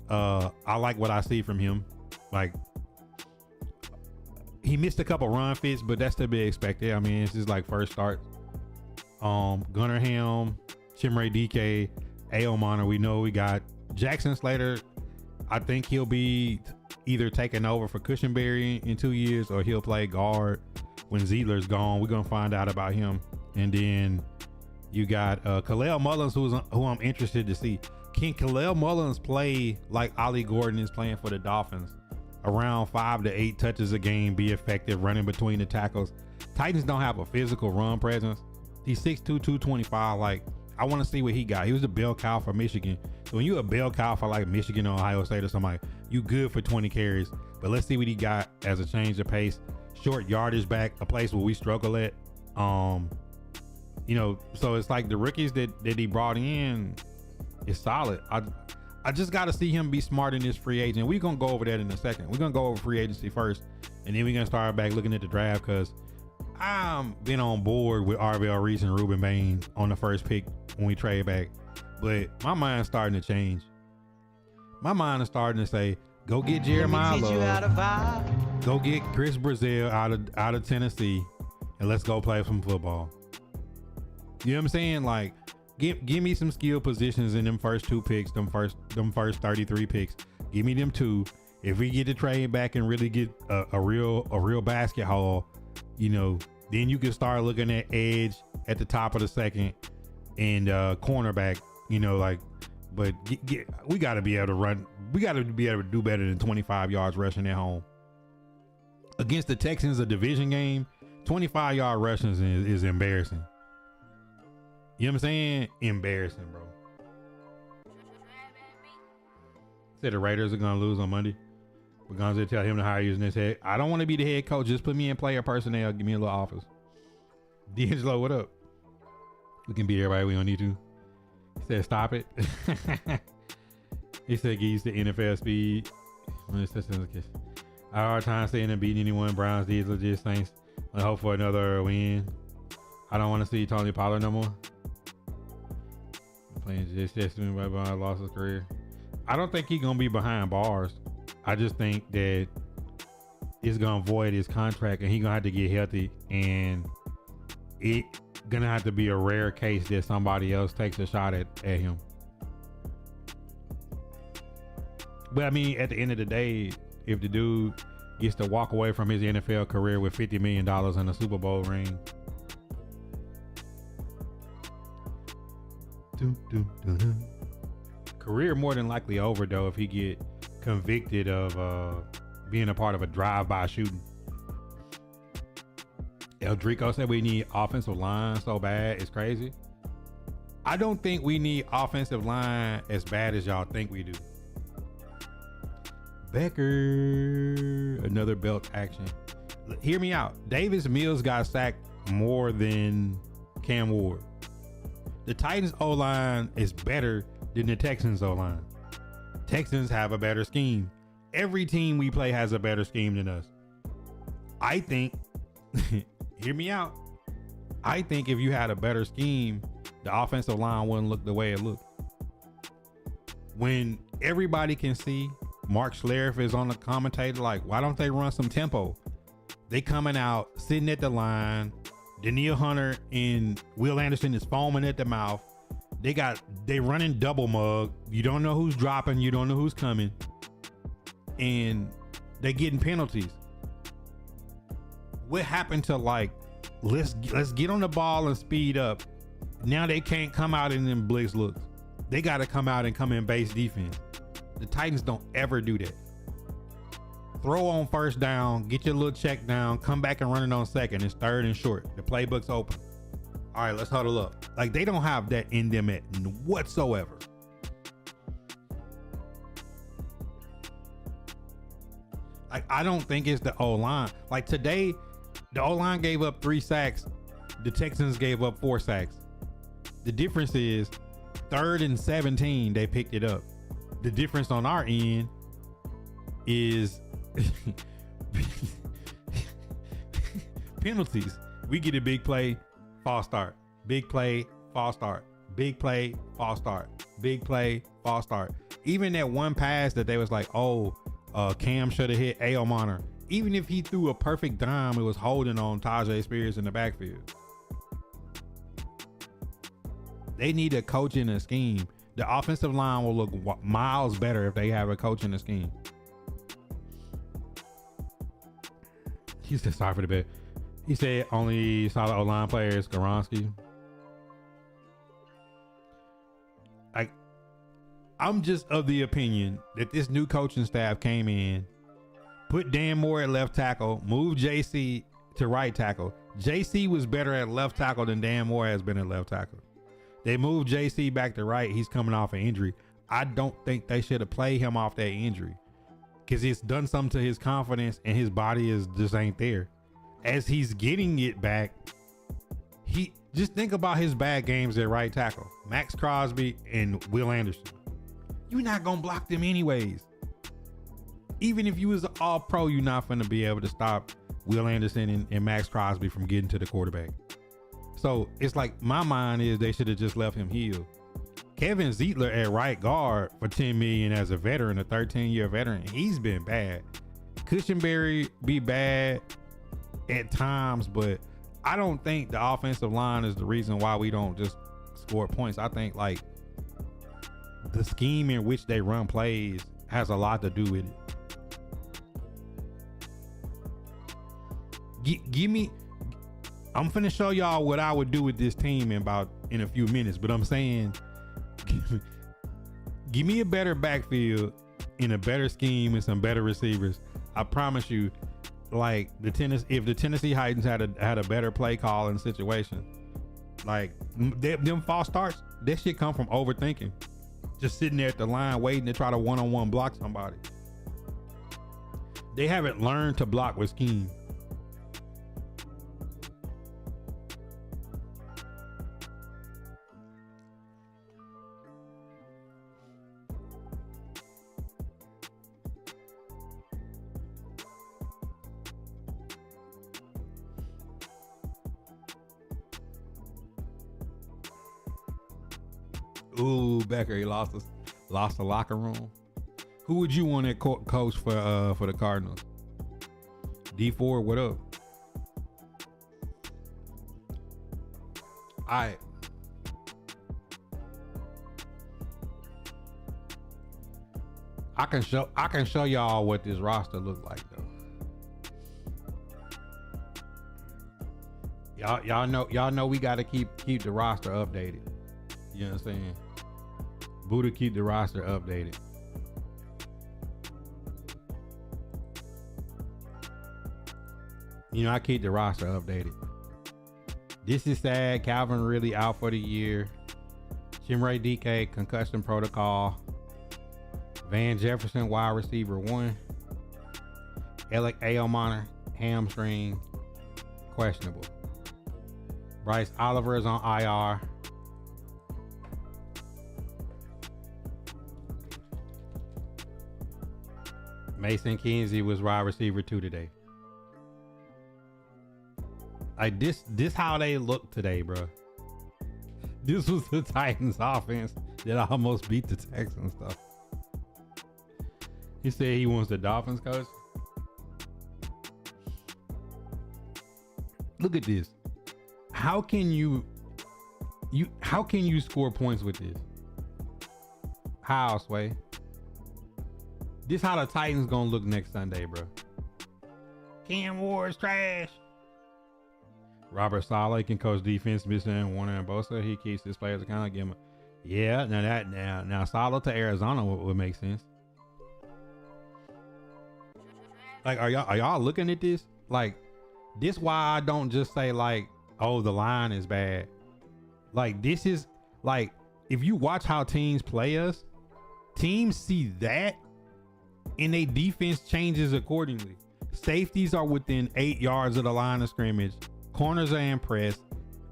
I like what I see from him. Like, he missed a couple run fits, but that's to be expected. I mean, it's his like first start. Gunnar Helm, Chimere DK, Aomana. We know we got Jackson Slater. I think he'll be either taking over for Cushenberry in 2 years, or he'll play guard when Ziegler's gone. We're gonna find out about him. And then you got Khalil Mullins, who I'm interested to see. Can Khalil Mullins play like Ollie Gordon is playing for the Dolphins? Around 5 to 8 touches a game, be effective running between the tackles. Titans don't have a physical run presence. He's 6'2", 225. Like, I want to see what he got. He was a bell cow for Michigan. So when you a bell cow for like Michigan or Ohio State or somebody, you good for 20 carries. But let's see what he got as a change of pace. Short yardage back, a place where we struggle at. You know, so it's like the rookies that he brought in is solid. I just got to see him be smart in this free agent. We're going to go over that in a second. We're going to go over free agency first, and then we're going to start back looking at the draft, because I'm been on board with RVL Reese and Ruben Bain on the first pick when we trade back. But my mind's starting to change. My mind is starting to say, go get Jeremiah Love. Go get Chris Brazil out of Tennessee, and let's go play some football. You know what I'm saying? Like, give me some skill positions in them first 2 picks, them first 33 picks. Give me them 2. If we get to trade back and really get a real basket haul, you know, then you can start looking at edge at the top of the second and cornerback. You know, like, but we got to be able to run. We got to be able to do better than 25 yards rushing at home against the Texans. A division game, 25-yard rushing is embarrassing. You know what I'm saying? Embarrassing, bro. Said the Raiders are going to lose on Monday. We're going to tell him to hire you as his head. I don't want to be the head coach. Just put me in player personnel. Give me a little office. D'Angelo, what up? We can beat everybody. We don't need to. He said, stop it. He said, get used to NFL speed. I have a hard time saying them beating anyone. Browns, these legit Saints. I hope for another win. I don't want to see Tony Pollard no more. Playing just right behind, lost his career. I don't think he's gonna be behind bars. I just think that it's gonna void his contract, and he's gonna have to get healthy, and it gonna have to be a rare case that somebody else takes a shot at him. But I mean, at the end of the day, if the dude gets to walk away from his NFL career with $50 million and a Super Bowl ring, career more than likely over though if he get convicted of being a part of a drive-by shooting. El Drico said we need offensive line so bad it's crazy. I don't think we need offensive line as bad as y'all think we do. Becker, another belt action. Hear me out. Davis Mills got sacked more than Cam Ward. The Titans O-line is better than the Texans O-line. Texans have a better scheme. Every team we play has a better scheme than us. I think, hear me out. I think if you had a better scheme, the offensive line wouldn't look the way it looked. When everybody can see Mark Schlereth is on the commentator, like, why don't they run some tempo? They coming out, sitting at the line. Daniil Hunter and Will Anderson is foaming at the mouth. They running double mug. You don't know who's dropping. You don't know who's coming. And they getting penalties. What happened to like, let's get on the ball and speed up. Now they can't come out in them blitz looks. They got to come out and come in base defense. The Titans don't ever do that. Throw on first down, get your little check down, come back and run it on second. It's third and short. The playbook's open. All right, let's huddle up. Like, they don't have that in them whatsoever. Like, I don't think it's the O-line. Like, today, the O-line gave up 3 sacks. The Texans gave up 4 sacks. The difference is 3rd and 17, they picked it up. The difference on our end is penalties. We get a big play, false start. Big play, false start. Big play, false start. Big play, false start. Even that one pass that they was like, Cam should have hit Aomana. Even if he threw a perfect dime, it was holding on Tajay Spears in the backfield. They need a coach in a scheme. The offensive line will look miles better if they have a coach in a scheme. He said, sorry for the bit. He said only solid O-line players, Skoronski. I'm just of the opinion that this new coaching staff came in, put Dan Moore at left tackle, moved JC to right tackle. JC was better at left tackle than Dan Moore has been at left tackle. They moved JC back to right. He's coming off an injury. I don't think they should have played him off that injury because it's done something to his confidence and his body is just ain't there. As he's getting it back, he just think about his bad games at right tackle. Max Crosby and Will Anderson. You're not going to block them anyways. Even if you was an all-pro, you're not going to be able to stop Will Anderson and Max Crosby from getting to the quarterback. So it's like, my mind is they should have just left him healed. Kevin Zietler at right guard for $10 million as a veteran, a 13-year veteran, he's been bad. Cushenberry be bad at times, but I don't think the offensive line is the reason why we don't just score points. I think like the scheme in which they run plays has a lot to do with it. Give me, I'm finna show y'all what I would do with this team in a few minutes, but I'm saying give me a better backfield in a better scheme and some better receivers. I promise you, like if the Tennessee Titans had a better play call and situation, like them false starts, that shit come from overthinking. Just sitting there at the line waiting to try to one-on-one block somebody. They haven't learned to block with scheme. Ooh, Becker, he lost the locker room. Who would you want at coach for the Cardinals? D4, what up? All right. I can show y'all what this roster look like though. Y'all know we gotta keep the roster updated. You know what I'm saying? Buddha, keep the roster updated. You know, I keep the roster updated. This is sad. Calvin really out for the year. Chimray DK, concussion protocol. Van Jefferson, wide receiver 1. Alec Aomana, hamstring, questionable. Bryce Oliver is on IR. Mason Kinsey was wide receiver 2 today. Like this how they look today, bro. This was the Titans offense that almost beat the Texans stuff. He said he wants the Dolphins coach. Look at this. How can you score points with this? How, Sway? This how the Titans gonna look next Sunday, bro. Cam Ward's trash. Robert Saleh can coach defense, missing Warner and Bosa. He keeps his players accountable. Give him, yeah. Now Saleh to Arizona would make sense. Like, are y'all looking at this? Like, this why I don't just say like, oh, the line is bad. Like, this is like, if you watch how teams play us, teams see that and they defense changes accordingly. Safeties are within 8 yards of the line of scrimmage. Corners are impressed,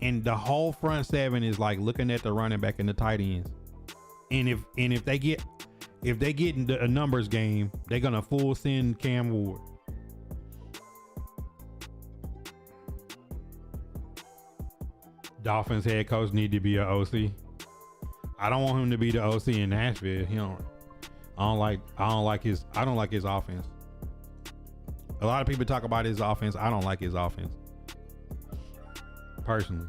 and the whole front seven is like looking at the running back and the tight ends. And if they get into a numbers game, they're gonna full send Cam Ward. Dolphins head coach need to be an OC. I don't want him to be the OC in Nashville. I don't like his offense. A lot of people talk about his offense. I don't like his offense personally.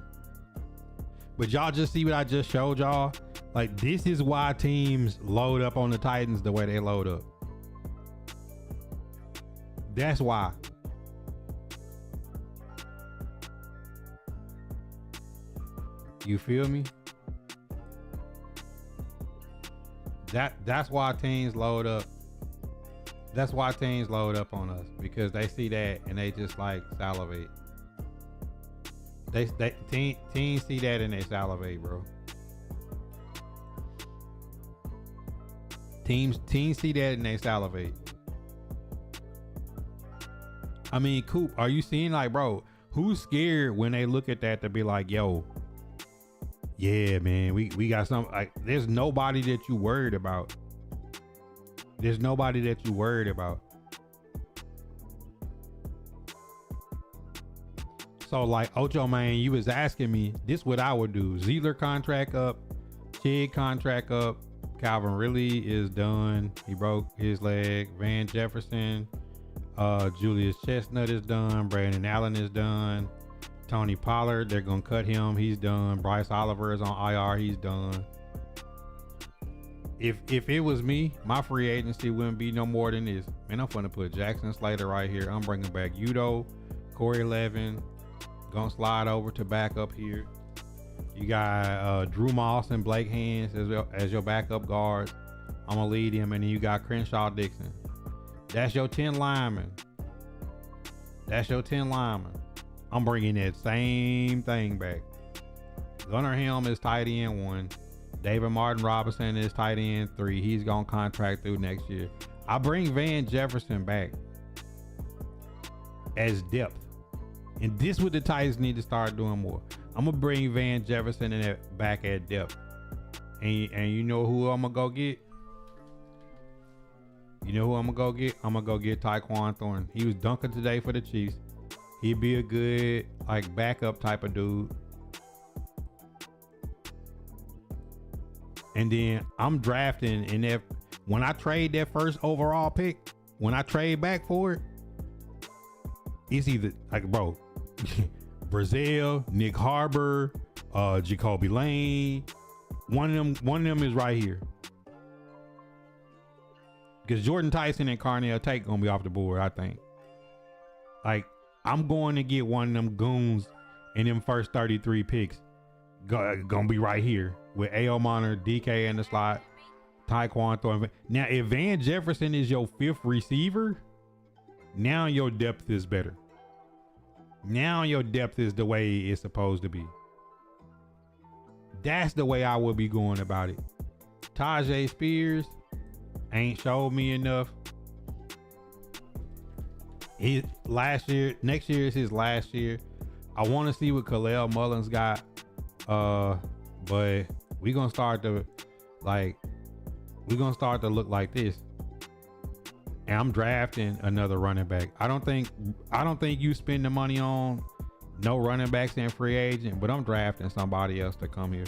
But y'all just see what I just showed y'all. Like, this is why teams load up on the Titans the way they load up. That's why. You feel me? That's why teams load up. That's why teams load up on us, because they see that and they just like salivate. Teams see that and they salivate, bro. Teams see that and they salivate. I mean, Coop, are you seeing, like, bro, who's scared when they look at that to be like, yo, yeah, man, we got some, like, there's nobody that you worried about. There's nobody that you worried about. So, like, Ocho, man, you was asking me, this what I would do. Zeidler contract up, Chig contract up, Calvin Ridley is done. He broke his leg. Van Jefferson, Julius Chestnut is done. Brandon Allen is done. Tony Pollard, they're gonna cut him. He's done. Bryce Oliver is on IR. He's done. If it was me, my free agency wouldn't be no more than this. Man, I'm gonna put Jackson Slater right here. I'm bringing back Udo, Corey Levin. Gonna slide over to back up here. You got Drew Moss and Blake Hands as your backup guards. I'm gonna lead him, and then you got Crenshaw Dixon. That's your 10 linemen. That's your 10 linemen. I'm bringing that same thing back. Gunnar Helm is tight end 1. David Martin Robinson is tight end 3. He's gonna contract through next year. I bring Van Jefferson back as depth. And this what the Titans need to start doing more. I'm gonna bring Van Jefferson in that back at depth. And you know who I'm gonna go get? You know who I'm gonna go get? I'm gonna go get Tyquan Thornton. He was dunking today for the Chiefs. He'd be a good, like, backup type of dude. And then I'm drafting, and if when I trade that first overall pick, when I trade back for it, it's either, like, bro, Brazil, Nick Harbor, Jacoby Lane, one of them is right here. Because Jordan Tyson and Carnell Tate gonna be off the board, I think. Like, I'm going to get one of them goons in them first 33 picks. Gonna be right here with A.O. Monner, DK in the slot, Tyquan Thornton. Now, if Van Jefferson is your 5th receiver, now your depth is better. Now your depth is the way it's supposed to be. That's the way I would be going about it. Tajay Spears ain't showed me enough. Next year is his last year. I want to see what Khalil Mullins got. But we're gonna start to look like this. And I'm drafting another running back. I don't think you spend the money on no running backs and free agent, but I'm drafting somebody else to come here.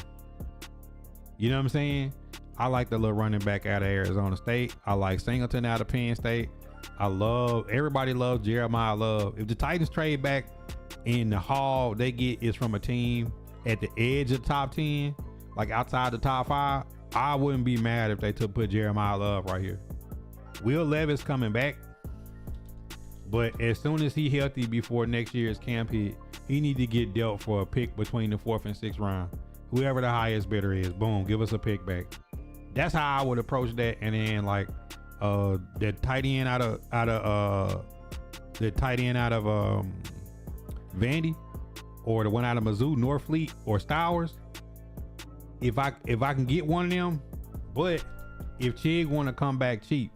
You know what I'm saying? I like the little running back out of Arizona State. I like Singleton out of Penn State. Everybody loves Jeremiah Love. If the Titans trade back and the haul they get is from a team at the edge of the top 10, like outside the top 5, I wouldn't be mad if they put Jeremiah Love right here. Will Levis coming back. But as soon as he healthy before next year's camp hit, he need to get dealt for a pick between the 4th and 6th round. Whoever the highest bidder is, boom, give us a pick back. That's how I would approach that. And then like the tight end out of Vandy, or the one out of Mizzou, Norfleet or Stowers. If I can get one of them, but if Chig want to come back cheap,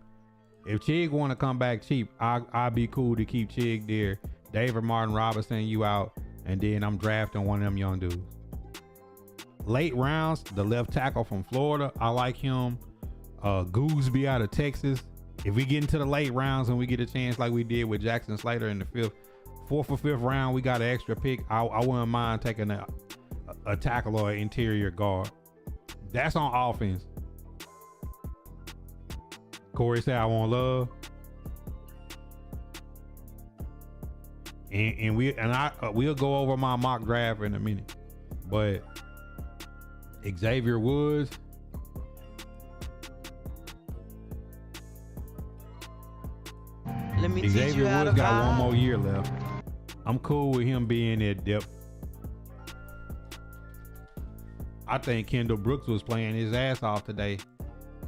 I'll be cool to keep Chig there. David Martin Robinson, you out, and then I'm drafting one of them young dudes. Late rounds, the left tackle from Florida, I like him. Gooseby out of Texas. If we get into the late rounds and we get a chance like we did with Jackson Slater in the 4th or 5th round, we got an extra pick. I wouldn't mind taking a tackle or an interior guard. That's on offense. Corey said I want love. And we'll go over my mock draft in a minute. But Xavier Woods, Let me teach Xavier you how Woods to got one vibe. more year left. I'm cool with him being at depth. I think Kendall Brooks was playing his ass off today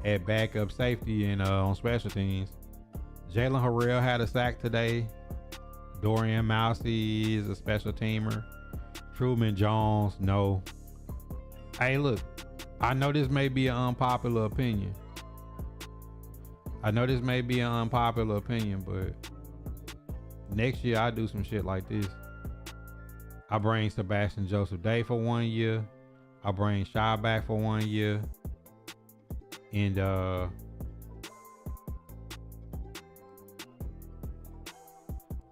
at backup safety and on special teams. Jalen Harrell had a sack today. Dorian Mousey is a special teamer. Truman Jones, no. Hey, look, I know this may be an unpopular opinion. But next year I do some shit like this. I bring Sebastian Joseph Day for 1 year. I bring Shaw back for 1 year. And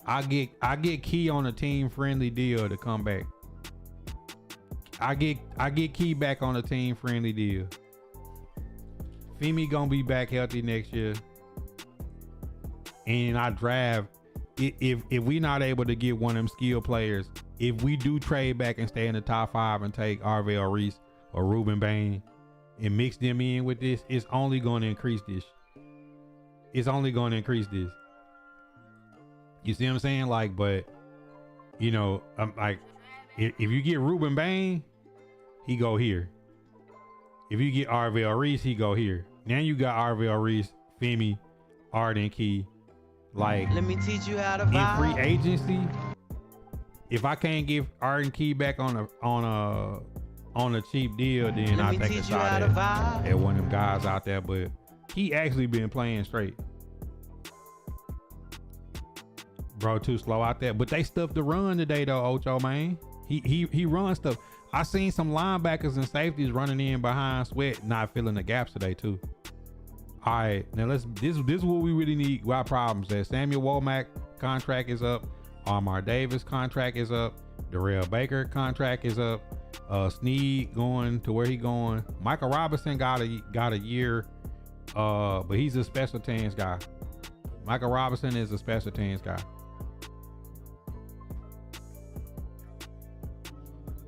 I get Key on a team friendly deal to come back. I get Key back on a team friendly deal. Femi gonna be back healthy next year. And I draft, if we not able to get one of them skill players, if we do trade back and stay in the top 5 and take Arvell Reese or Ruben Bain and mix them in with this, it's only going to increase this. You see what I'm saying? Like, but you know, I'm like, if you get Ruben Bain, he go here. If you get Arvell Reese, he go here. Now you got Arvell Reese, Femi, Arden Key. Like, Let me teach you how to in vibe. free agency, if I can't give Arden Key back on a cheap deal, then Let I me take a teach you how shot to vibe. at one of them guys out there. But he actually been playing straight. Bro, too slow out there. But they stuffed the run today though, Ocho, man. He runs stuff. I seen some linebackers and safeties running in behind Sweat, not filling the gaps today too. All right, now this is what we really need. Our problems is Samuel Womack contract is up. Armar Davis contract is up. Darrell Baker contract is up. Snead going to where he going. Michael Robinson got a year, but he's a special teams guy. Michael Robinson is a special teams guy.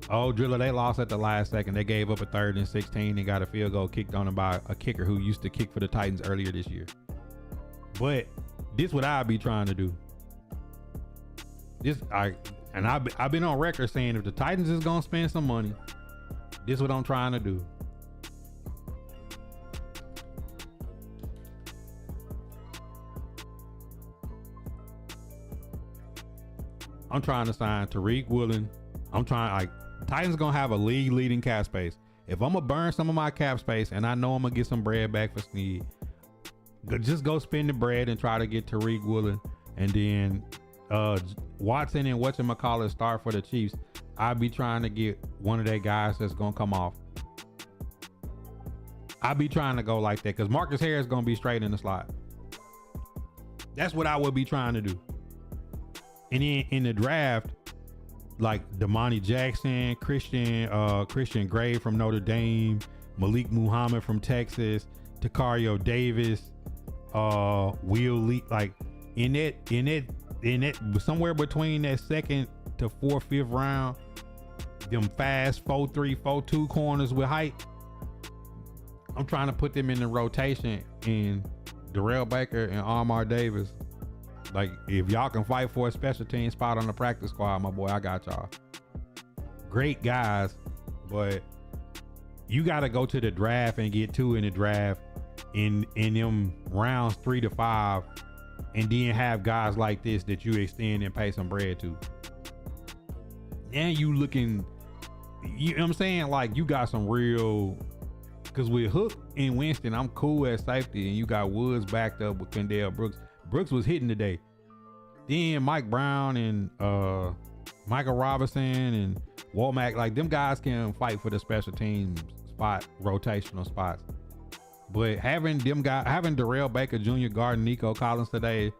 Oh, Driller, they lost at the last second. They gave up a 3rd and 16 and got a field goal kicked on them by a kicker who used to kick for the Titans earlier this year. But this what I'd be trying to do. I've been on record saying if the Titans is gonna spend some money, this what I'm trying to do. I'm trying to sign Tariq Woolen. Titans gonna have a league leading cap space. If I'm gonna burn some of my cap space and I know I'm gonna get some bread back for Snead, just go spend the bread and try to get Tariq Woolen, and then Watson and whatchamacallit start for the Chiefs. I'll be trying to get one of their guys that's gonna come off. I'll be trying to go like that because Marcus Harris gonna be straight in the slot. That's what I would be trying to do. And then in the draft, like Damani Jackson, Christian Gray from Notre Dame, Malik Muhammad from Texas, Takario Davis, Will Lee, like in that somewhere between that 2nd to 4th, 5th round, them fast 4-3, 4-2 corners with height. I'm trying to put them in the rotation, and Darrell Baker and Armar Davis Like, if y'all can fight for a special team spot on the practice squad, my boy, I got y'all. Great guys, but you got to go to the draft and get 2 in the draft in them rounds 3 to 5, and then have guys like this that you extend and pay some bread to. Now you looking, you know what I'm saying? Like, you got some real, because with Hook and Winston, I'm cool at safety, and you got Woods backed up with Kendall Brooks. Brooks was hitting today. Then Mike Brown and Michael Robinson and Womack, like, them guys can fight for the special teams spot, rotational spots. But having them guys, having Darrell Baker Jr., guarding Nico Collins today,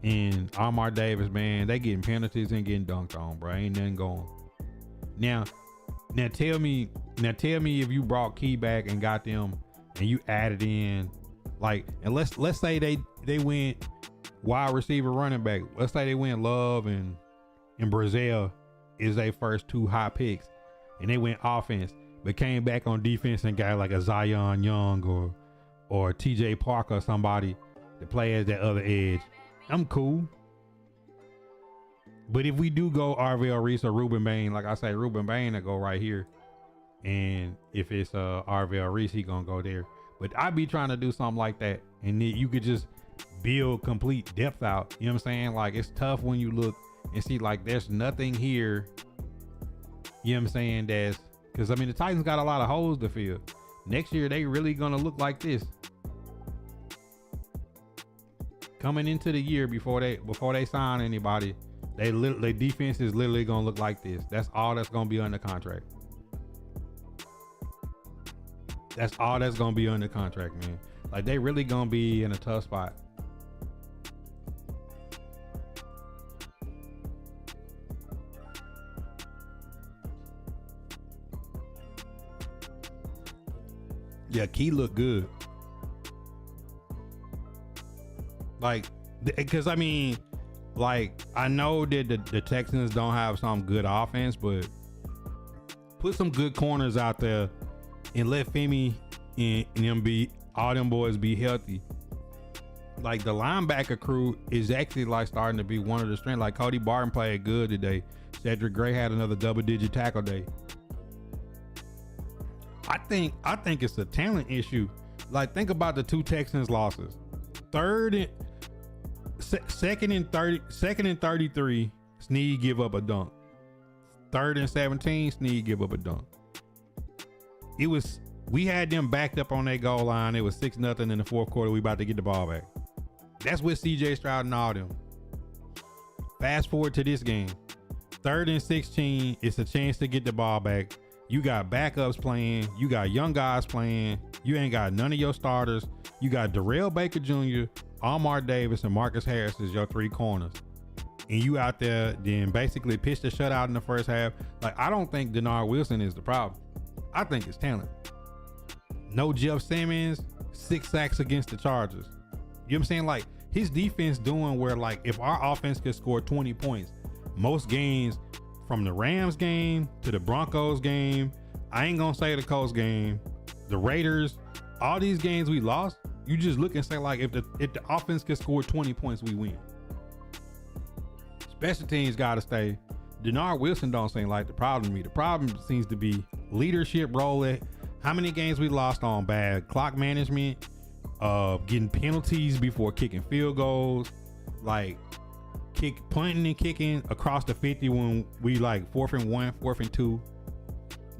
and Amar Davis, man, they getting penalties and getting dunked on, bro. Ain't nothing going. Now tell me if you brought Key back and got them, and you added in, like, and let's say they went wide receiver, running back. Let's say they went Love and Brazil is their first 2 high picks, and they went offense, but came back on defense and got like a Zion Young or TJ Parker or somebody to play as that other edge. I'm cool. But if we do go RVL Reese or Ruben Bain, like I say, Ruben Bain will go right here. And if it's RVL Reese, he gonna go there. But I'd be trying to do something like that. And then you could just build complete depth out. You know what I'm saying? Like, it's tough when you look and see like there's nothing here. You know what I'm saying? That's because, I mean, the Titans got a lot of holes to fill. Next year, they really gonna look like this. Coming into the year before they sign anybody, their defense is literally gonna look like this. That's all that's gonna be under contract. That's all that's gonna be under contract, man. Like, they really gonna be in a tough spot. Yeah, Key look good. Like, because I mean, like, I know that the Texans don't have some good offense, but put some good corners out there and let Femi and them be, all them boys be healthy. Like, the linebacker crew is actually like starting to be one of the strengths. Like, Cody Barton played good today. Cedric Gray had another double-digit tackle day. I think it's a talent issue. Like, think about the 2 Texans losses. Second and 33, Snead give up a dunk. 3rd and 17, Snead give up a dunk. We had them backed up on their goal line. It was 6-0 in the 4th quarter. We about to get the ball back. That's with CJ Stroud and all them. Fast forward to this game. 3rd and 16, it's a chance to get the ball back. You got backups playing. You got young guys playing. You ain't got none of your starters. You got Darrell Baker Jr., Amar Davis, and Marcus Harris as your 3 corners. And you out there then basically pitched a shutout in the first half. Like, I don't think Denard Wilson is the problem. I think it's talent. No Jeff Simmons, 6 sacks against the Chargers. You know what I'm saying? Like, his defense doing where, like, if our offense could score 20 points, most games from the Rams game to the Broncos game, I ain't gonna say the Colts game, the Raiders, all these games we lost, you just look and say, like, if the offense could score 20 points, we win. Special teams gotta stay. Denard Wilson don't seem like the problem to me. The problem seems to be leadership role. How many games we lost on bad clock management, getting penalties before kicking field goals, like punting and kicking across the 50 when we like 4th and 1, 4th and 2,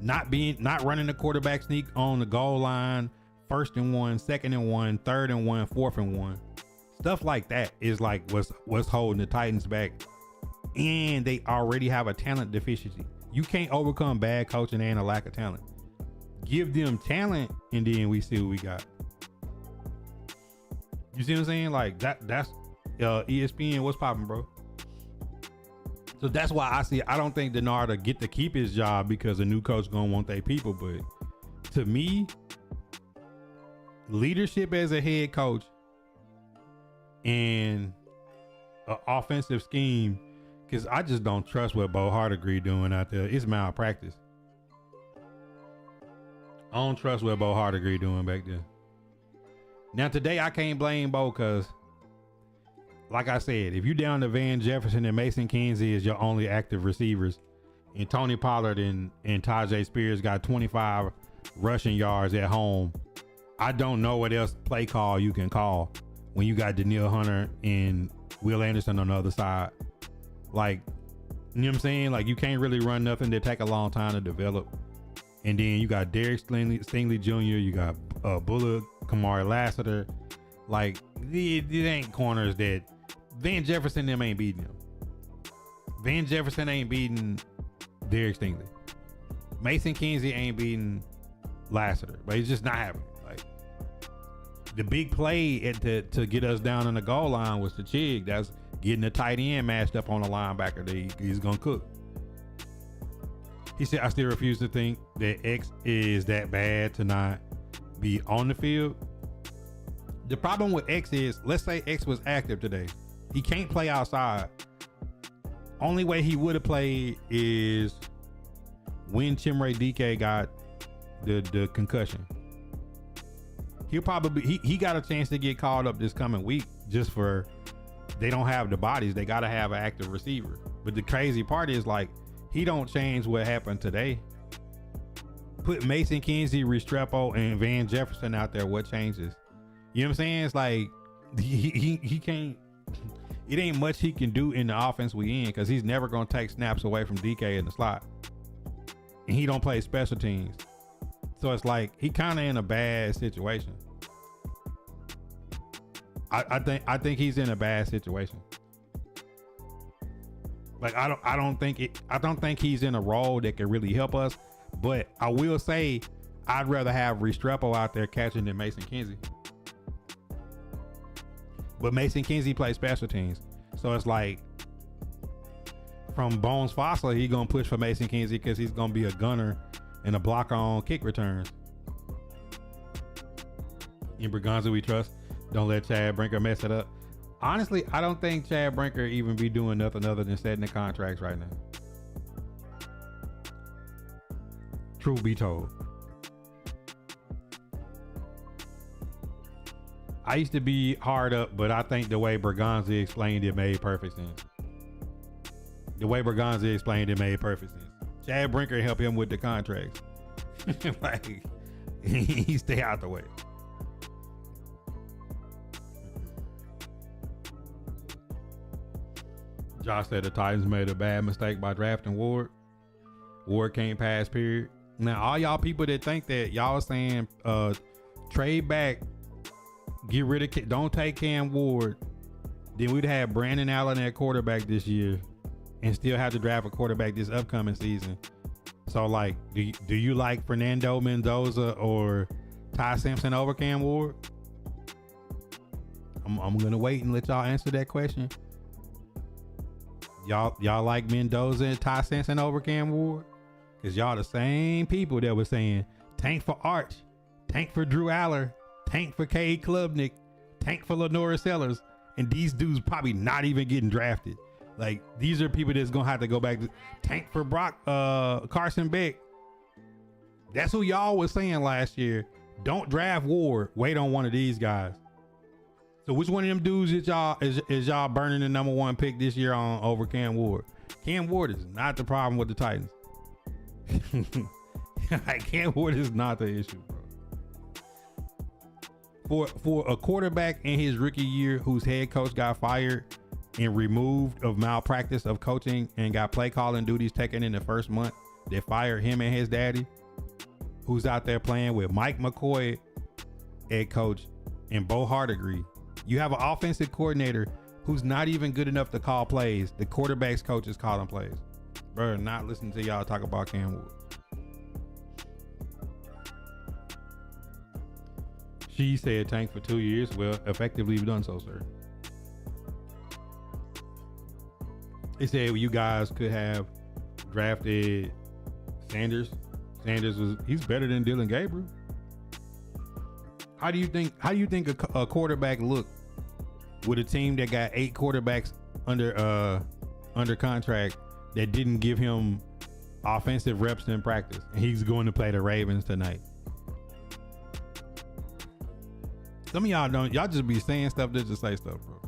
not running the quarterback sneak on the goal line, 1st and 1, 2nd and 1, 3rd and 1, 4th and 1. Stuff like that is like what's holding the Titans back. And they already have a talent deficiency. You can't overcome bad coaching and a lack of talent. Give them talent, and then we see what we got. You see what I'm saying? Like, that's ESPN. What's popping, bro? So that's why I don't think Denard will get to keep his job because a new coach gonna want their people. But to me, leadership as a head coach and an offensive scheme, because I just don't trust what Bo Hardegree doing out there. It's malpractice. I don't trust what Bo Hardegree doing back there. Now today I can't blame Bo because like I said, if you down to Van Jefferson and Mason Kinsey is your only active receivers, and Tony Pollard and Tajay Spears got 25 rushing yards at home, I don't know what else play call you can call when you got Danielle Hunter and Will Anderson on the other side. Like, you know what I'm saying? Like, you can't really run nothing that take a long time to develop. And then you got Derek Stingley Jr., you got Bullock, Kamari Lassiter. Like, it ain't corners that Van Jefferson them ain't beating them. Van Jefferson ain't beating Derek Stingley. Mason Kinsey ain't beating Lassiter, but it's just not happening. Like, the big play to get us down on the goal line was the Chig. That's getting the tight end matched up on the linebacker that he's gonna cook. He said, I still refuse to think that X is that bad to not be on the field. The problem with X is, let's say X was active today. He can't play outside. Only way he would have played is when Chimere DK got the concussion. He'll probably, he got a chance to get called up this coming week just for, they don't have the bodies. They got to have an active receiver. But the crazy part is, like, he don't change what happened today. Put Mason Kinsey, Restrepo, and Van Jefferson out there. What changes? You know what I'm saying? It's like he can't. It ain't much he can do in the offense we in, because he's never gonna take snaps away from DK in the slot, and he don't play special teams. So it's like he kind of in a bad situation. I think he's in a bad situation. Like, I don't think he's in a role that can really help us. But I will say, I'd rather have Restrepo out there catching than Mason Kinsey. But Mason Kinsey plays special teams, so it's like, from Bones Fossler, he gonna push for Mason Kinsey because he's gonna be a gunner and a blocker on kick returns. In Berganza we trust. Don't let Chad Brinker mess it up. Honestly, I don't think Chad Brinker even be doing nothing other than setting the contracts right now. Truth be told. I used to be hard up, but I think the way Berganza explained it made perfect sense. Chad Brinker helped him with the contracts. Like, he stay out the way. Josh said the Titans made a bad mistake by drafting Ward. Ward can't pass, period. Now, all y'all people that think that, y'all saying trade back, get rid of, don't take Cam Ward, then we'd have Brandon Allen at quarterback this year and still have to draft a quarterback this upcoming season. So, like, do you like Fernando Mendoza or Ty Simpson over Cam Ward? I'm gonna wait and let y'all answer that question. Y'all like Mendoza and Ty Simpson over Cam Ward? Because y'all the same people that were saying tank for Arch, tank for Drew Aller, tank for Cade Klubnik, tank for Lenora Sellers, and these dudes probably not even getting drafted. Like, these are people that's gonna have to go back to tank for Carson Beck. That's who y'all was saying last year. Don't draft Ward, wait on one of these guys. So which one of them dudes is y'all burning the #1 pick this year on over Cam Ward? Cam Ward is not the problem with the Titans. Like, Cam Ward is not the issue, bro. For a quarterback in his rookie year whose head coach got fired and removed of malpractice of coaching and got play calling duties taken in the first month, they fired him and his daddy, who's out there playing with Mike McCoy, head coach, and Bo Hardegree. You have an offensive coordinator who's not even good enough to call plays. The quarterback's coach is calling plays. Bro, not listening to y'all talk about Cam Ward. She said tank for 2 years. Well, effectively we've done so, sir. They said, well, you guys could have drafted Sanders. He's better than Dylan Gabriel. How do you think a quarterback looked with a team that got 8 quarterbacks under contract that didn't give him offensive reps in practice, and he's going to play the Ravens tonight? Some of y'all don't. Y'all just be saying stuff just to say stuff, bro.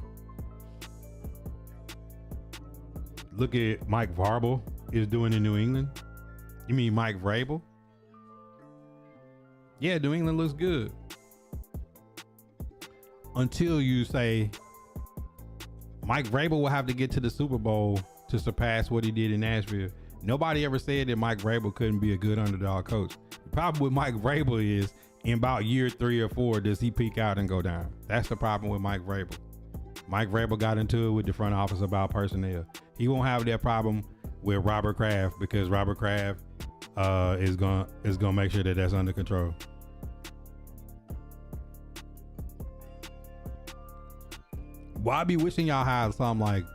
look at Mike Vrabel is doing in New England. You mean Mike Vrabel? Yeah, New England looks good. Until you say Mike Vrabel will have to get to the Super Bowl to surpass what he did in Nashville. Nobody ever said that Mike Vrabel couldn't be a good underdog coach. The problem with Mike Vrabel is in about year 3 or 4, does he peak out and go down? That's the problem with Mike Vrabel. Mike Vrabel got into it with the front office about personnel. He won't have that problem with Robert Kraft because Robert Kraft is gonna make sure that that's under control. Well, I be wishing y'all had something like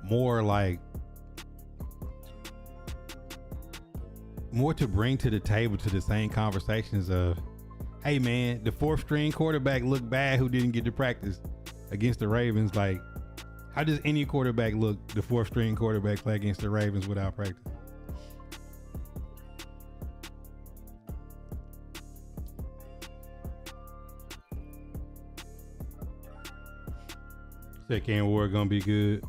more to bring to the table to the same conversations of, hey man, the 4th string quarterback looked bad who didn't get to practice against the Ravens. Like, how does any quarterback look, the 4th string quarterback play against the Ravens without practice? Said Cam Ward gonna be good.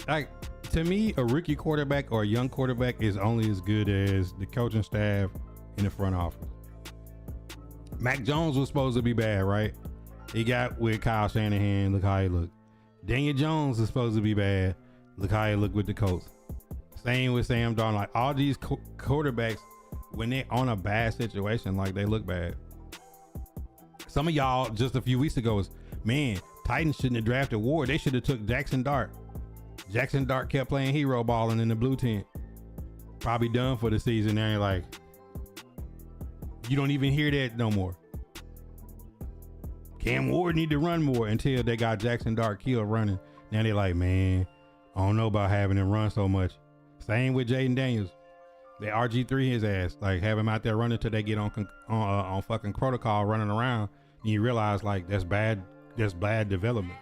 Like, to me, a rookie quarterback or a young quarterback is only as good as the coaching staff in the front office. Mac Jones was supposed to be bad, right? He got with Kyle Shanahan. Look how he looked. Daniel Jones is supposed to be bad. Look how he looked with the Colts. Same with Sam Darnold. Like, all these quarterbacks, when they're on a bad situation, like, they look bad. Some of y'all just a few weeks ago was, man, Titans shouldn't have drafted Ward. They should have took Jackson Dart. Jackson Dart kept playing hero balling in the blue tent. Probably done for the season. Now you're like, you don't even hear that no more. Cam Ward need to run more until they got Jackson Dart killed running. Now they're like, man, I don't know about having him run so much. Same with Jaden Daniels. They RG3 his ass. Like, have him out there running till they get on fucking protocol running around. And you realize, like, that's bad development.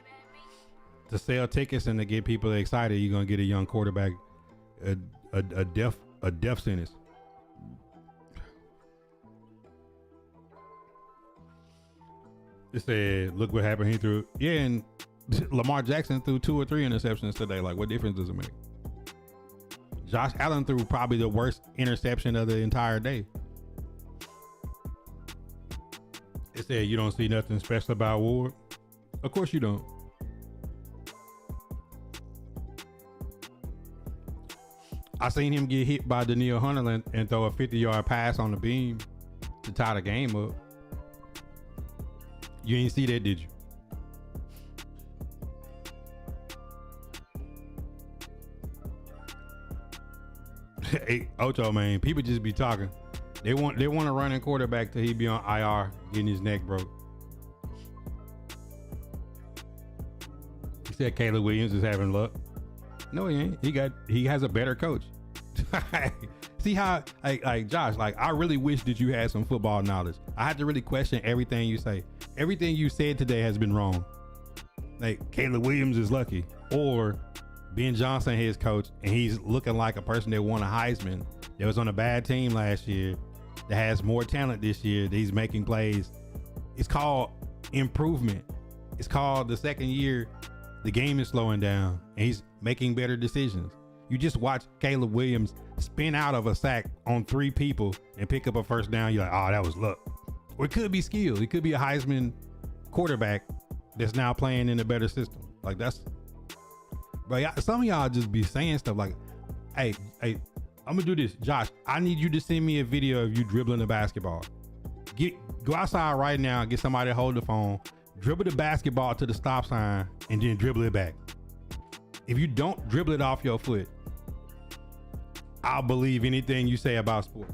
To sell tickets and to get people excited, you're gonna get a young quarterback a death sentence. It said, look what happened. He threw, yeah, and Lamar Jackson threw 2 or 3 interceptions today. Like, what difference does it make? Josh Allen threw probably the worst interception of the entire day. It said, you don't see nothing special about Ward. Of course you don't. I seen him get hit by Danielle Hunter and throw a 50-yard pass on the beam to tie the game up. You ain't see that, did you? Hey, Ocho, man, people just be talking. They want a running quarterback till he be on IR, getting his neck broke. He said Caleb Williams is having luck. No, he ain't. He has a better coach. See how, like Josh, like, I really wish that you had some football knowledge. I had to really question everything you say. Everything you said today has been wrong. Like, Caleb Williams is lucky, or Ben Johnson, his coach, and he's looking like a person that won a Heisman, that was on a bad team last year, that has more talent this year, that he's making plays. It's called improvement. It's called the second year, the game is slowing down, and he's making better decisions. You just watch Caleb Williams spin out of a sack on 3 people and pick up a first down. You're like, oh, that was luck. Or it could be skill. It could be a Heisman quarterback that's now playing in a better system. Like, that's, but some of y'all just be saying stuff like, hey, I'm gonna do this. Josh, I need you to send me a video of you dribbling the basketball. Go outside right now, get somebody to hold the phone, dribble the basketball to the stop sign, and then dribble it back. If you don't dribble it off your foot, I'll believe anything you say about sports.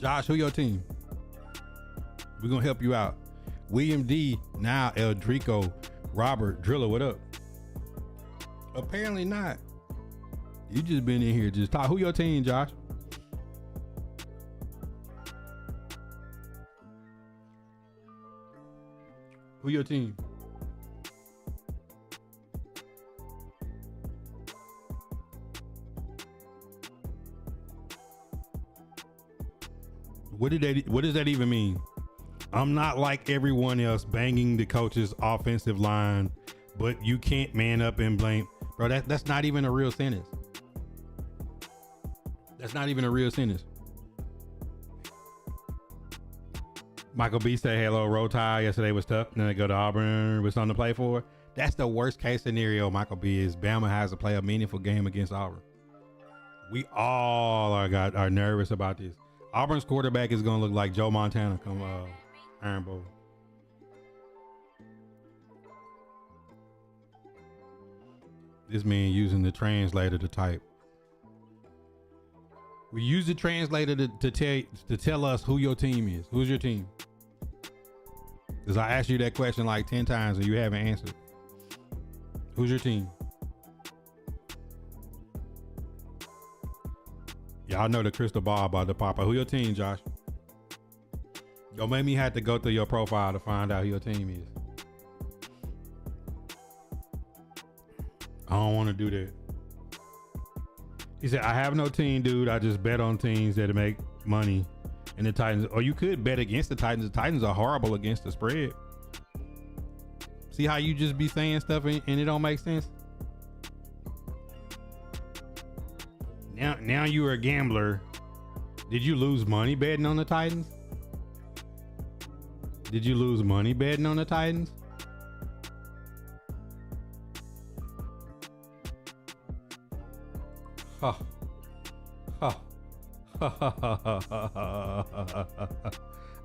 Josh, who your team? We're gonna help you out. William D, now Eldrico, Robert, Driller, what up? Apparently not. You just been in here just talk. Who your team, Josh? Who your team? What does that even mean? I'm not like everyone else banging the coach's offensive line, but you can't man up and blame. Bro, that's not even a real sentence. That's not even a real sentence. Michael B said, hello, Roll Tide. Yesterday was tough. Then they go to Auburn with something to play for. That's the worst case scenario, Michael B, is Bama has to play a meaningful game against Auburn. We all are nervous about this. Auburn's quarterback is going to look like Joe Montana come Iron Bowl. This man using the translator to type. We use the translator to tell us who your team is. Who's your team? Because I asked you that question like 10 times and you haven't answered. Who's your team? Y'all know the crystal ball about to pop out. Who your team, Josh? Don't make me have to go through your profile to find out who your team is. I don't want to do that. He said, I have no team, dude. I just bet on teams that make money. And the Titans, or you could bet against the Titans. The Titans are horrible against the spread. See how you just be saying stuff and it don't make sense? Now you're a gambler. Did you lose money betting on the Titans? Did you lose money betting on the Titans? Huh.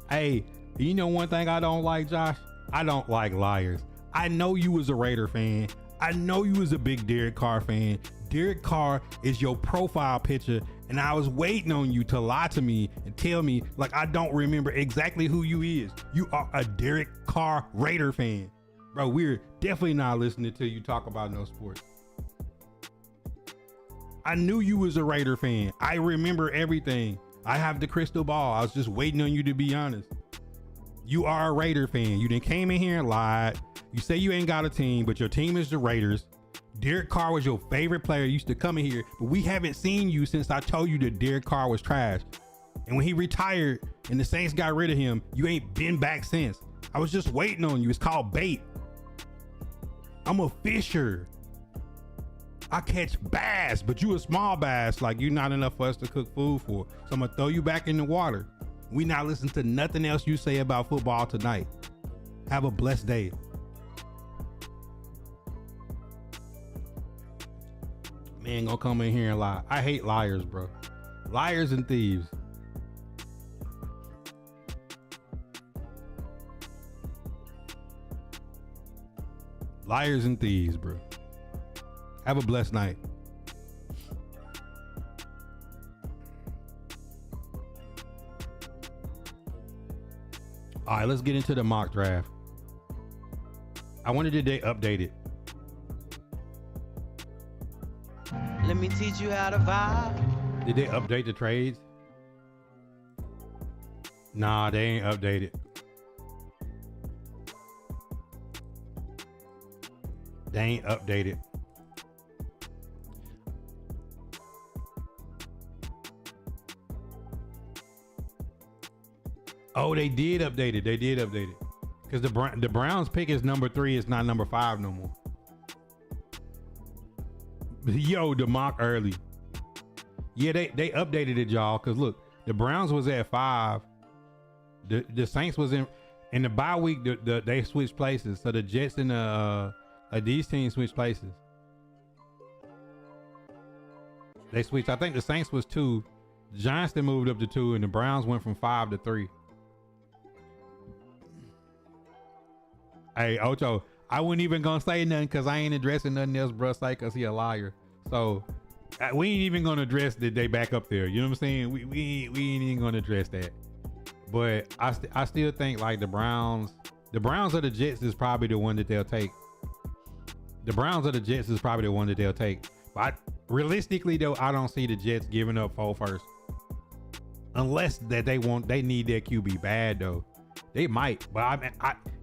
Hey, you know one thing I don't like, Josh? I don't like liars. I know you was a Raider fan. I know you was a big Derek Carr fan. Derek Carr is your profile picture, and I was waiting on you to lie to me and tell me like I don't remember exactly who you is. You are a Derek Carr Raider fan. Bro, we're definitely not listening to you talk about no sports. I knew you was a Raider fan. I remember everything. I have the crystal ball. I was just waiting on you to be honest. You are a Raider fan. You done came in here and lied. You say you ain't got a team, but your team is the Raiders. Derek Carr was your favorite player. You used to come in here, but we haven't seen you since I told you that Derek Carr was trash. And when he retired and the Saints got rid of him, you ain't been back since. I was just waiting on you. It's called bait. I'm a fisher. I catch bass, but you a small bass. Like you not enough for us to cook food for. So I'm gonna throw you back in the water. We not listen to nothing else you say about football tonight. Have a blessed day. Man gonna come in here and lie. I hate liars, bro. Liars and thieves. Liars and thieves, bro. Have a blessed night. All right, let's get into the mock draft. I wonder did they update it? Let me teach you how to vibe. Did they update the trades? Nah, they ain't updated. They ain't updated. Oh, they did update it. They did update it. Because the Browns pick is number 3. It's not number 5 no more. Yo, the mock early. Yeah, they updated it, y'all. Because look, the Browns was at 5. The Saints was in the bye week. They switched places. So the Jets and these teams switched places. They switched. I think the Saints was 2. The Giants then moved up to 2, and the Browns went from 5 to 3. Hey, Ocho, I wasn't even gonna say nothing because I ain't addressing nothing else, bro. Say because he a liar. So we ain't even gonna address that they back up there. You know what I'm saying? We ain't even gonna address that. But I still think like the Browns or the Jets is probably the one that they'll take. The Browns or the Jets is probably the one that they'll take. But realistically though, I don't see the Jets giving up 4 first. Unless that they need their QB bad though. They might, but I mean,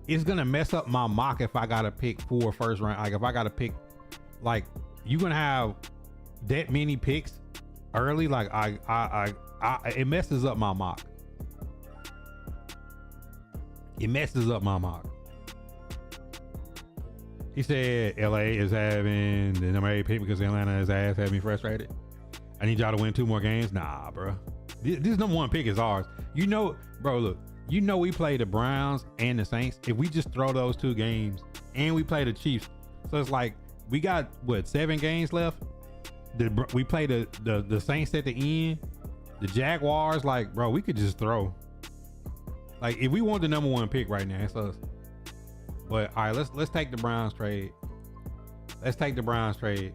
it's gonna mess up my mock if I gotta pick 4 first round. Like if I gotta pick, like you gonna have that many picks early. Like it messes up my mock. It messes up my mock. He said LA is having the number 8 pick because Atlanta is ass having me frustrated. I need y'all to win 2 more games. Nah, bro. This number 1 pick is ours. You know, bro, look. You know we play the Browns and the Saints. If we just throw those 2 games and we play the Chiefs. So it's like we got what 7 games left. We play the Saints at the end. The Jaguars, like, bro, we could just throw. Like if we want the number 1 pick right now, it's us. But all right, let's take the Browns trade. Let's take the Browns trade.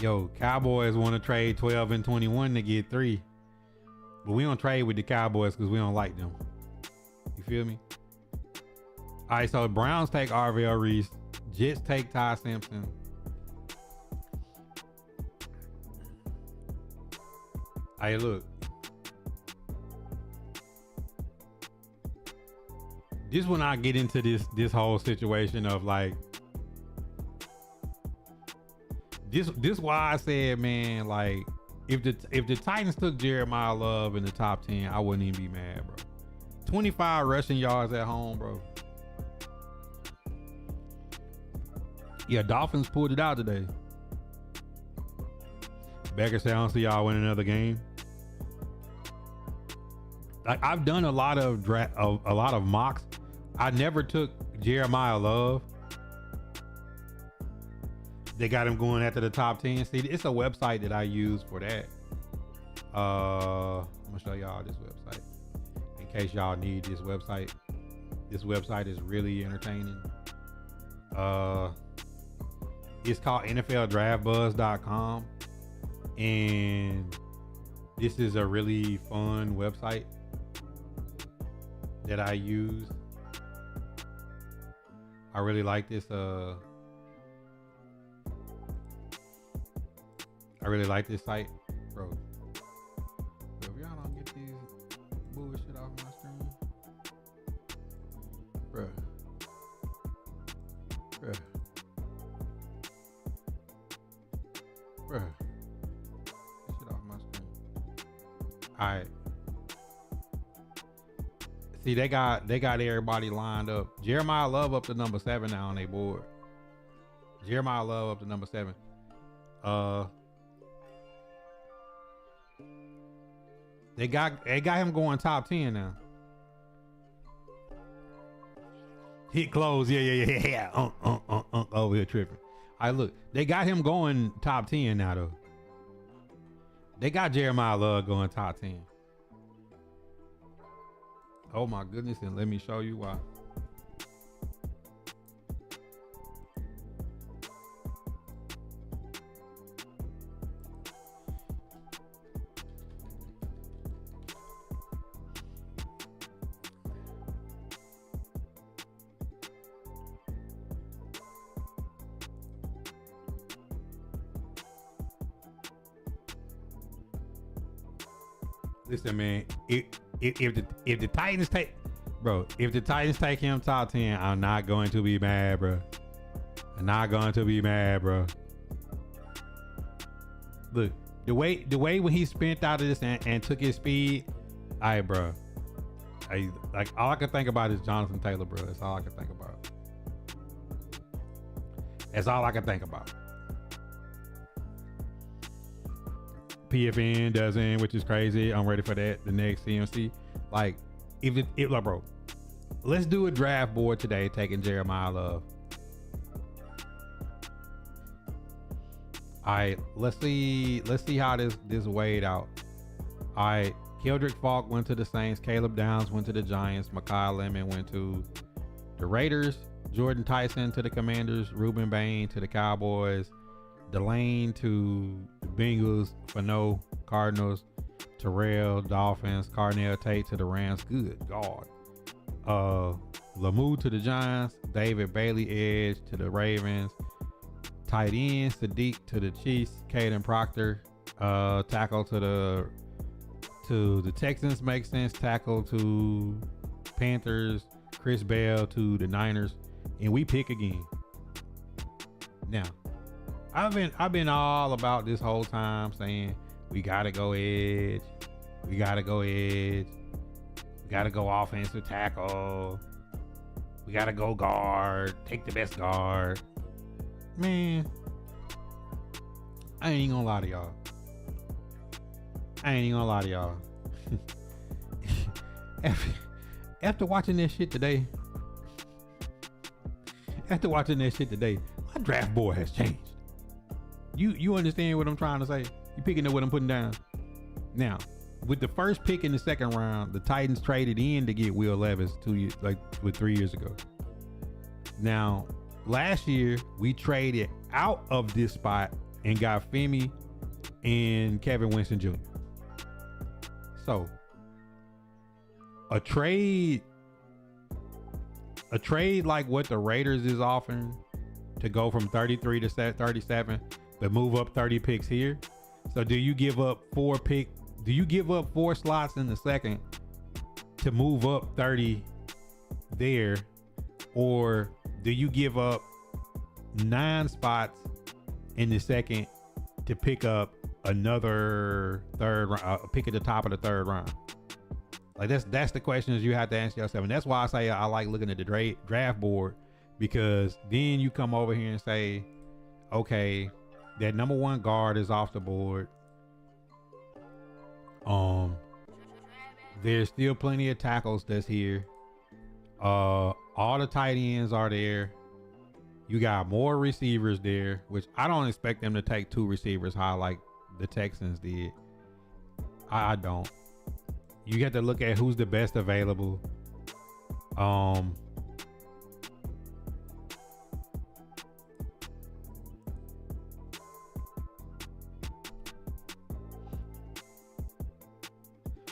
Yo, Cowboys want to trade 12 and 21 to get 3. But we don't trade with the Cowboys because we don't like them. You feel me? All right, so Browns take Arvell Reese. Jets take Ty Simpson. All right, look. This when I get into this whole situation of like this why I said, man, like if the Titans took Jeremiah Love in the top 10, I wouldn't even be mad, bro. 25 rushing yards at home, bro. Yeah, Dolphins pulled it out today. Becker said, I don't see y'all win another game. Like I've done a lot of mocks. I never took Jeremiah Love. They got him going after the top 10. See, it's a website that I use for that. I'm gonna show y'all this website in case y'all need this website. This website is really entertaining. It's called NFLDraftBuzz.com, and this is a really fun website that I use. I really like this. I really like this site, bro. If y'all don't get these bullshit off my screen, bro. Get shit off my screen. All right. See, they got everybody lined up. Jeremiah Love up to number 7 now on their board. Jeremiah Love up to number 7. They got him going top 10 now. Hit close, yeah. Over here tripping. All right, look, they got him going top 10 now though. They got Jeremiah Love going top 10. Oh my goodness, and let me show you why. Listen, man, if the Titans take, bro, if the Titans take him top 10, I'm not going to be mad, bro. I'm not going to be mad, bro. Look, the way when he spent out of this and took his speed, all right, bro. Like all I can think about is Jonathan Taylor, bro. That's all I can think about. That's all I can think about. PFN doesn't, which is crazy. I'm ready for that. The next CMC, like, if like, bro, let's do a draft board today, taking Jeremiah Love. All right, let's see how this weighed out. All right, Keldrick Falk went to the Saints. Caleb Downs went to the Giants. Mekhi Lemon went to the Raiders. Jordan Tyson to the Commanders. Ruben Bain to the Cowboys. Delane to the Bengals. Fano, Cardinals. Terrell, Dolphins. Carnell Tate to the Rams. Good God. Lamu to the Giants. David Bailey Edge to the Ravens. Tight end, Sadiq to the Chiefs, Caden Proctor. Tackle to the Texans makes sense. Tackle to Panthers, Chris Bell to the Niners, and we pick again. Now, I've been all about this whole time saying we gotta go edge, we gotta go offensive tackle, we gotta go guard, take the best guard. Man, I ain't gonna lie to y'all. After watching that shit today, my draft board has changed. You understand what I'm trying to say? You picking up what I'm putting down? Now, with the first pick in the second round, the Titans traded in to get Will Levis 3 years ago. Now, last year we traded out of this spot and got Femi and Kevin Winston Jr. So a trade like what the Raiders is offering to go from 33 to 37, but move up 30 picks here. So do you give up 4 slots in the second to move up 30 there, or do you give up 9 spots in the second to pick up another pick at the top of the third round? Like that's the questions you have to answer yourself, and that's why I say I like looking at the draft board, because then you come over here and say, okay, that number 1 guard is off the board. There's still plenty of tackles that's here. All the tight ends are there. You got more receivers there, which I don't expect them to take 2 receivers high like the Texans did. I don't. You have to look at who's the best available.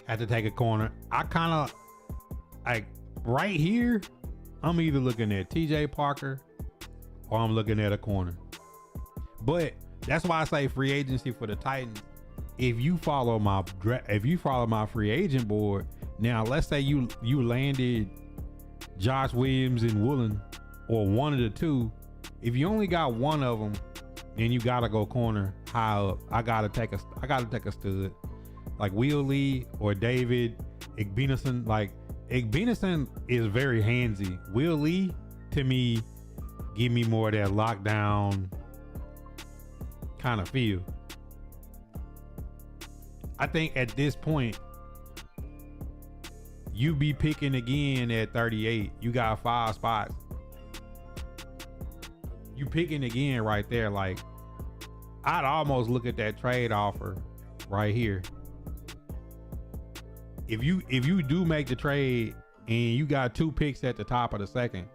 Have to take a corner. I kind of like right here. I'm either looking at TJ Parker or I'm looking at a corner. But that's why I say free agency for the Titans. If you follow my free agent board, now let's say you landed Josh Williams and Woolen, or one of the two. If you only got one of them, then you gotta go corner high up. I gotta take a stud like Will Lee or David Igbenison. Like Igbenison is very handsy. Will Lee to me give me more of that lockdown kind of feel. I think at this point, you be picking again at 38. You got 5 spots. You picking again right there. Like, I'd almost look at that trade offer right here. If you do make the trade and you got 2 picks at the top of the second,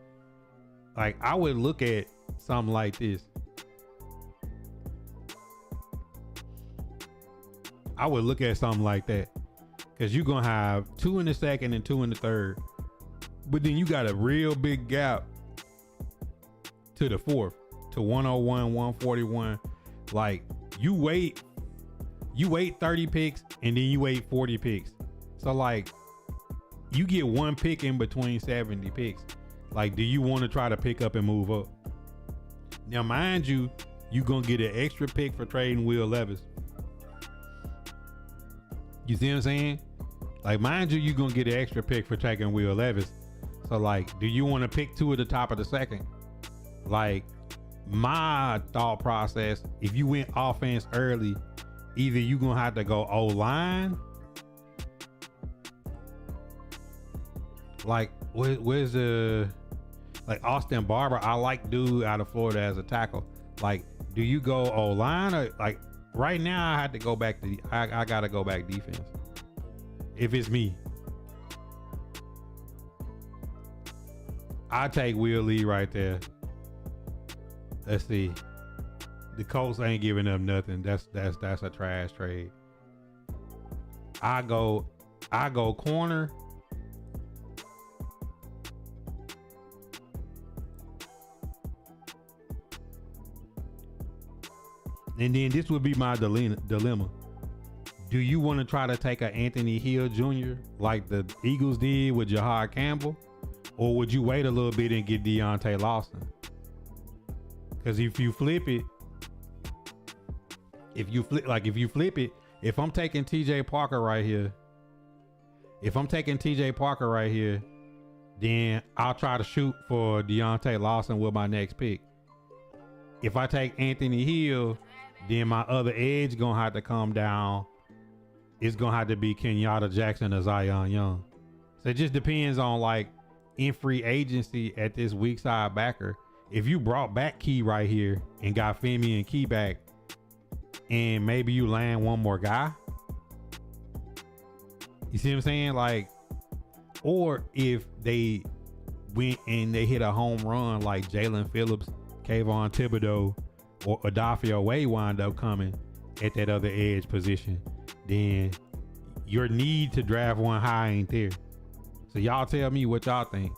like I would look at something like this. I would look at something like that, because you're gonna have 2 in the second and 2 in the third, but then you got a real big gap to the fourth, to 101, 141. Like you wait 30 picks and then you wait 40 picks. So like you get 1 pick in between 70 picks. Like, do you want to try to pick up and move up? Now, mind you, you're gonna get an extra pick for trading Will Levis. You see what I'm saying? Like, mind you, you're gonna get an extra pick for taking Will Levis. So like, do you want to pick 2 at the top of the second? Like, my thought process, if you went offense early, either you gonna have to go O-line. Like, where's the, like Austin Barber? I like dude out of Florida as a tackle. Like, do you go O-line, or like right now I had to go back to I gotta go back defense if it's me. I take Will Lee right there. Let's see. The Colts ain't giving up nothing. That's a trash trade. I go corner. And then this would be my dilemma. Do you want to try to take an Anthony Hill Jr. like the Eagles did with Jahad Campbell? Or would you wait a little bit and get Deontay Lawson? Because if you flip it, if I'm taking TJ Parker right here, then I'll try to shoot for Deontay Lawson with my next pick. If I take Anthony Hill, then my other edge gonna have to come down. It's gonna have to be Kenyatta Jackson or Zion Young. So it just depends on like in free agency at this weak side backer. If you brought back Key right here and got Femi and Key back, and maybe you land one more guy. You see what I'm saying? Like, or if they went and they hit a home run like Jalen Phillips, Kayvon Thibodeau, or Adafio Way wind up coming at that other edge position, then your need to draft one high ain't there. So y'all tell me what y'all think.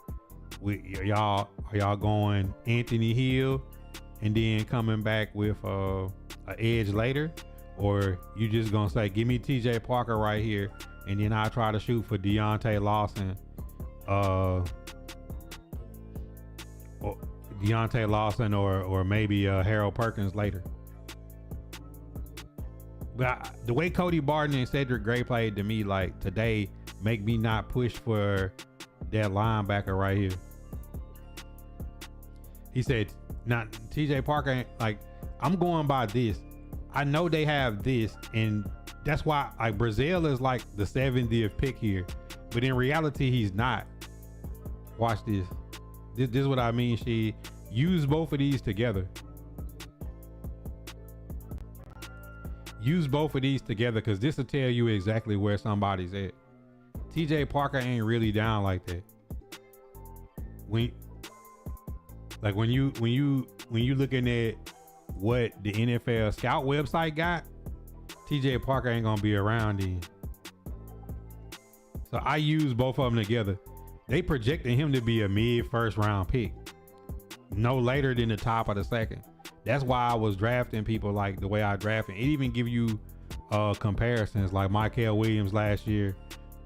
Are y'all going Anthony Hill and then coming back with an edge later? Or you just gonna say, give me TJ Parker right here, and then I'll try to shoot for Deontay Lawson, or maybe Harold Perkins later. But the way Cody Barton and Cedric Gray played to me, like today, make me not push for that linebacker right here. He said, not TJ Parker, like, I'm going by this. I know they have this, and that's why like Brazil is like the 70th pick here. But in reality, he's not. Watch this. This is what I mean. She use both of these together. Use both of these together, because this will tell you exactly where somebody's at. TJ Parker ain't really down like that. When you looking at what the NFL scout website got, TJ Parker ain't gonna be around then. So I use both of them together. They projected him to be a mid first round pick, no later than the top of the second. That's why I was drafting people like the way I drafted. It even give you comparisons like Mykel Williams last year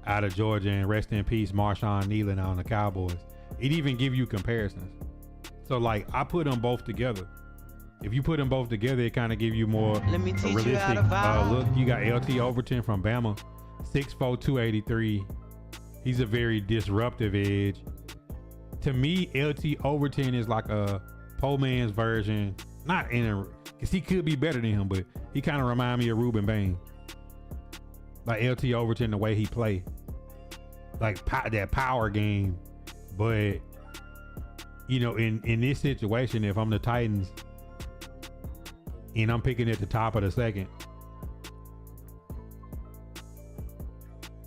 out of Georgia, and rest in peace Marshawn Nealon on the Cowboys. It even give you comparisons. So like I put them both together. If you put them both together, it kind of give you more realistic look. You got LT Overton from Bama, 6'4", 283. He's a very disruptive edge. To me, LT Overton is like a po man's version. Not in a, because he could be better than him, but he kind of remind me of Ruben Bain. Like LT Overton, the way he play, like that power game. But you know, in this situation, if I'm the Titans and I'm picking at the top of the second,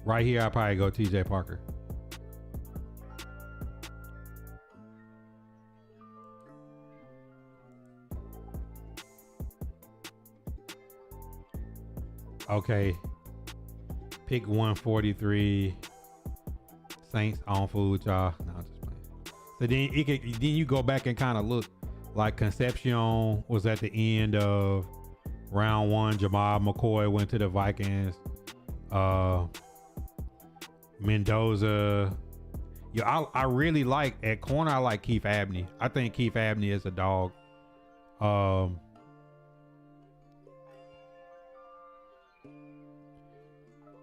right here, I'll probably go TJ Parker. Okay, pick 143. Saints on food, y'all. No, I'm just playing. So then you go back and kind of look. Like Concepcion was at the end of round 1. Jamal McCoy went to the Vikings. Mendoza. Yeah, I really like at corner. I like Keith Abney. I think Keith Abney is a dog.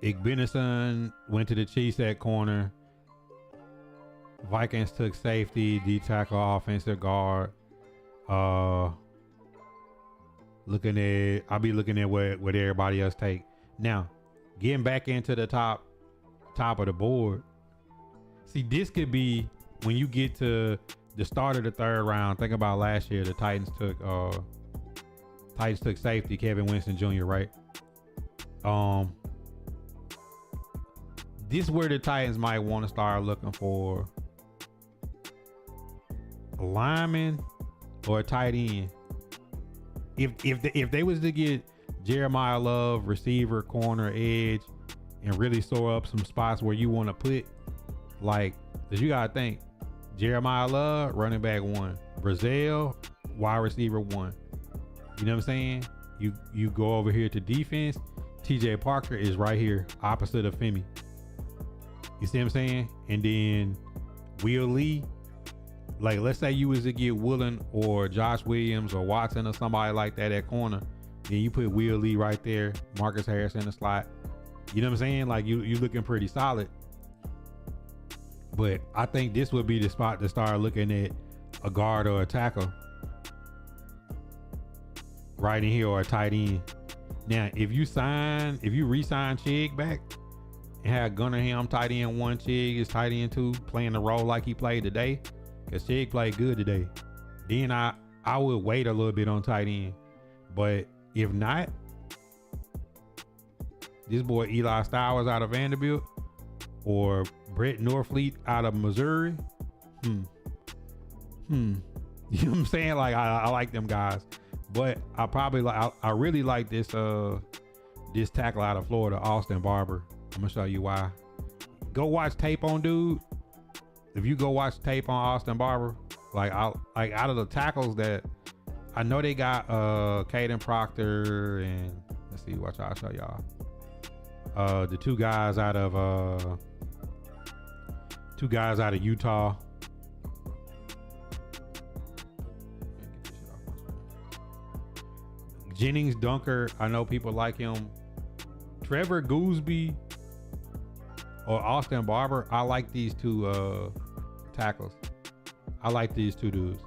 Igbenison went to the Chiefs at corner. Vikings took safety, D tackle, offensive guard. I'll be looking at what everybody else take. Now, getting back into the top of the board. See, this could be when you get to the start of the third round. Think about last year, the Titans took safety, Kevin Winston Jr., right? This is where the Titans might want to start looking for a lineman or a tight end. If they was to get Jeremiah Love, receiver, corner, edge, and really store up some spots where you want to put, like, cause you gotta think, Jeremiah Love, running back 1, Brazil, wide receiver 1. You know what I'm saying? You go over here to defense. TJ Parker is right here, opposite of Femi. You see what I'm saying? And then Will Lee, like let's say you was to get Woolen or Josh Williams or Watson or somebody like that at corner, then you put Will Lee right there, Marcus Harris in the slot. You know what I'm saying? Like you looking pretty solid. But I think this would be the spot to start looking at a guard or a tackle right in here, or a tight end. Now, if you re-sign Chig back and have Gunnerham tight end 1, Chig is tight end 2, playing the role like he played today, because Chig played good today, then I would wait a little bit on tight end. But if not, this boy Eli Stowers out of Vanderbilt or Brett Norfleet out of Missouri, you know what I'm saying? Like I like them guys. But I really like this tackle out of Florida, Austin Barber. I'm gonna show you why. Go watch tape on dude. If you go watch tape on Austin Barber, like out of the tackles that I know, they got Caden Proctor and let's see, watch, I'll show y'all. The two guys out of Utah. Jennings Dunker, I know people like him. Trevor Gooseby or Austin Barber, I like these two tackles. I like these two dudes.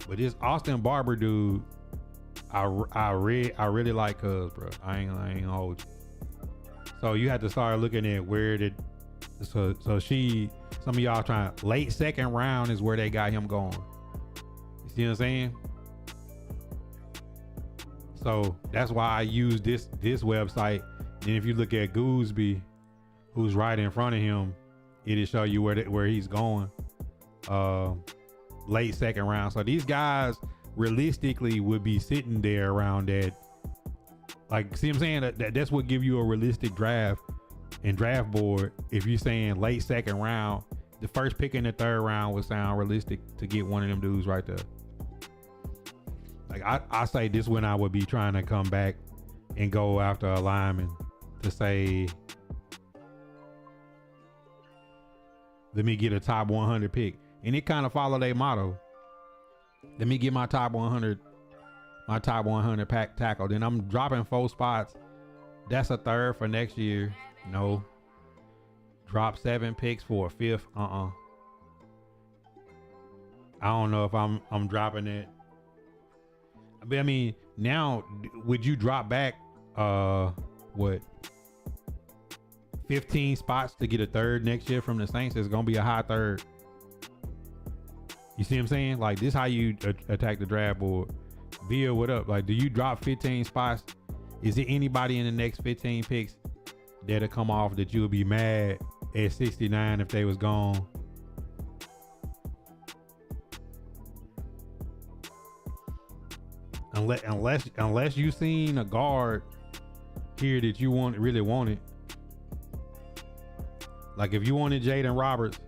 But this Austin Barber dude, I really like cuz, bro. I ain't gonna hold you. So you have to start looking at where did some of y'all trying late second round is where they got him going. You see what I'm saying? So that's why I use this website. And if you look at Gooseby, who's right in front of him, it'll show you where he's going. Late second round. So these guys realistically would be sitting there around that. Like, see what I'm saying? That's what give you a realistic draft and draft board. If you're saying late second round, the first pick in the third round would sound realistic to get one of them dudes right there. Like I say this when I would be trying to come back and go after a lineman to say, let me get a top 100 pick. And it kind of follow their motto. Let me get my top 100 pack tackle. Then I'm dropping 4 spots. That's a third for next year. No. Drop 7 picks for a 5th. I don't know if I'm dropping it. But I mean, now would you drop back 15 spots to get a third next year from the Saints? It's gonna be a high third. You see what I'm saying? Like, this how you attack the draft board. Bill, what up? Like, do you drop 15 spots? Is there anybody in the next 15 picks that'll come off that you'll be mad at 69 if they was gone? Unless you seen a guard here that you really wanted. Like, if you wanted Jaden Roberts,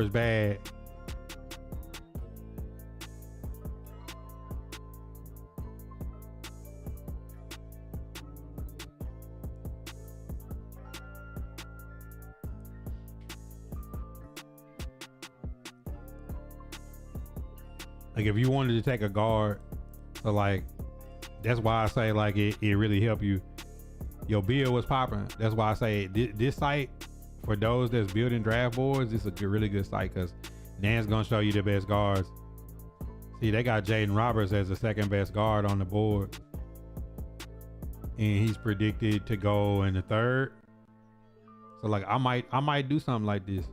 bad, like if you wanted to take a guard, so like that's why I say like it really helped you. Your bill was popping. That's why I say this site, for those that's building draft boards, it's a really good site because Nan's gonna show you the best guards. See, they got Jaden Roberts as the second best guard on the board, and he's predicted to go in the third. So like I might do something like this,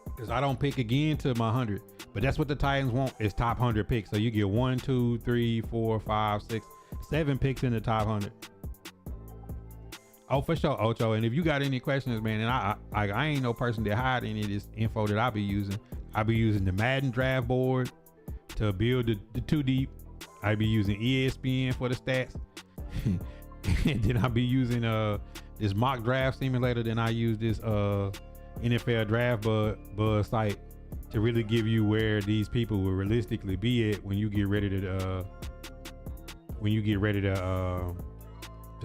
because I don't pick again to my 100. But that's what the Titans want, is top 100 picks. So you get 1, 2, 3, 4, 5, 6, 7 picks in the top 100. Oh, for sure, Ocho. And if you got any questions, man, and I ain't no person that hide any of this info that I be using. I be using the Madden draft board to build the 2 deep. I be using ESPN for the stats. And then I be using this mock draft simulator. Then I use this NFL draft buzz site to really give you where these people will realistically be at when you get ready to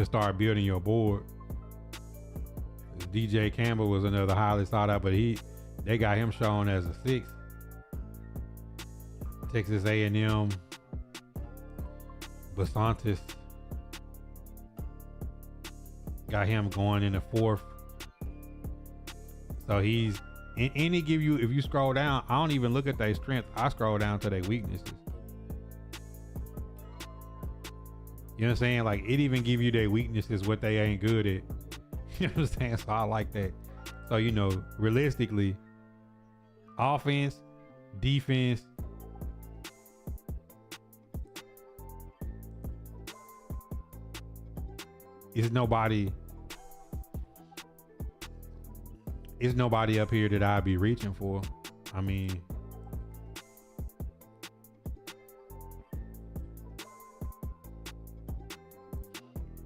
start building your board. DJ Campbell was another highly sought out, but they got him shown as a 6. Texas A&M, Basantis got him going in the 4th. So he's and they give you, if you scroll down, I don't even look at their strength. I scroll down to their weaknesses. You know what I'm saying? Like, it even give you their weaknesses, what they ain't good at. You know what I'm saying? So I like that. So, you know, realistically, offense, defense, is nobody up here that I'd be reaching for. I mean,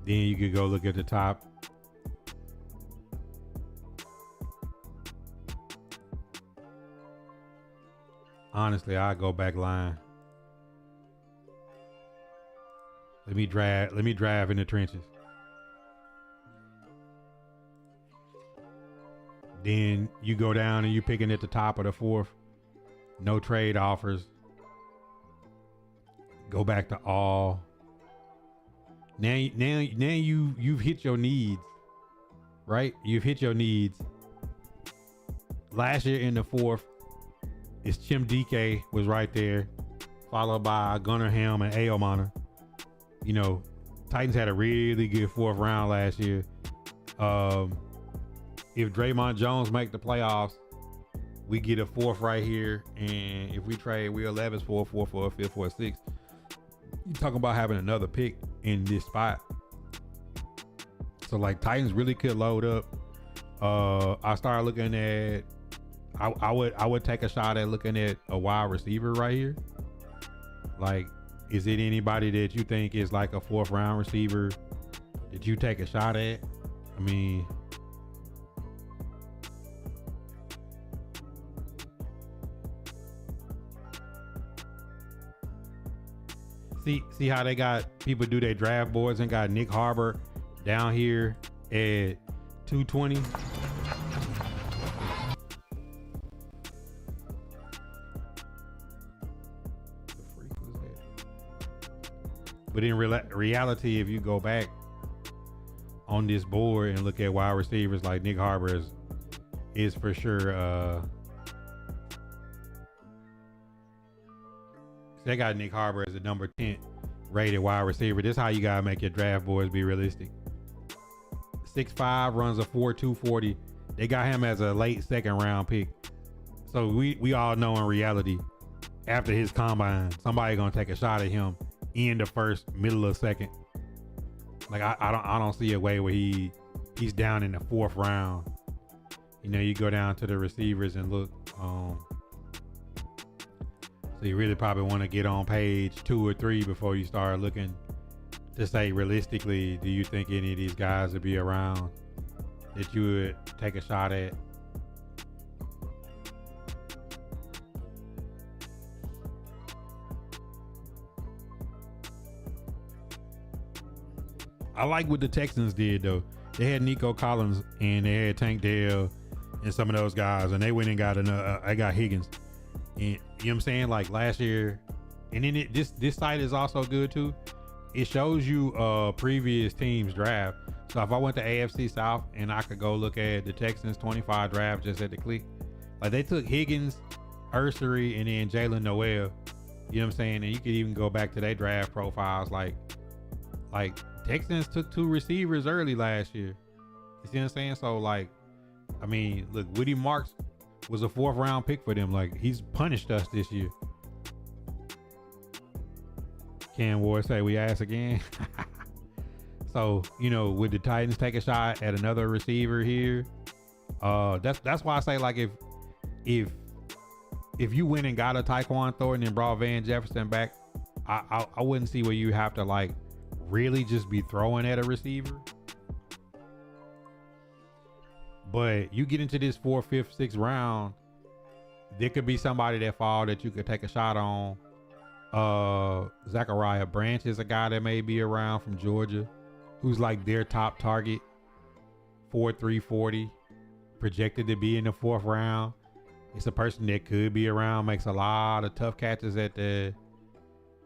then you could go look at the top. Honestly, I'd go back line. Let me drive in the trenches. Then you go down and you picking at the top of the 4th. No trade offers. Go back to all. Now you've hit your needs, right? You've hit your needs. Last year in the 4th, it's Chim DK was right there, followed by Gunnar Helm and Aomana. You know, Titans had a really good 4th round last year. If Draymond Jones make the playoffs, we get a 4th right here. And if we trade Will Levis for a 4th or a 5th or a 6th, you talking about having another pick in this spot. So like Titans really could load up. I started looking at, I would take a shot at looking at a wide receiver right here. Like, is it anybody that you think is like a 4th round receiver that you take a shot at? I mean, see how they got people do their draft boards and got Nick Harbor down here at 220. But in reality, if you go back on this board and look at wide receivers, like Nick Harbor is for sure. They got Nick Harbor as a number 10 rated wide receiver. This is how you gotta make your draft boards be realistic. 6'5", runs a 4.2 40. They got him as a late 2nd round pick. So we all know in reality, after his combine, somebody gonna take a shot at him in the 1st, middle of 2nd. Like I don't see a way where he's down in the 4th round. You know, you go down to the receivers and look. So you really probably want to get on page 2 or 3 before you start looking to say realistically, do you think any of these guys would be around that you would take a shot at? I like what the Texans did though. They had Nico Collins and they had Tank Dell and some of those guys, and they went and got I got Higgins. And you know what I'm saying? Like last year, and then this site is also good too. It shows you previous teams draft. So if I went to AFC South and I could go look at the Texans 25 draft just at the click, like they took Higgins, Ursery, and then Jalen Noel. You know what I'm saying? And you could even go back to their draft profiles. Like Texans took 2 receivers early last year. You see what I'm saying? So like, I mean, look, Woody Marks was a 4th round pick for them. Like, he's punished us this year. Cam Ward say we ask again. So, you know, would the Titans take a shot at another receiver here? That's why I say, like, if you went and got a Tyquan Thornton and brought Van Jefferson back, I wouldn't see where you have to like really just be throwing at a receiver. But you get into this 4th, 5th, 6th round, there could be somebody that fall that you could take a shot on. Zachariah Branch is a guy that may be around from Georgia, who's like their top target, 4.3 40, projected to be in the 4th round. It's a person that could be around, makes a lot of tough catches at the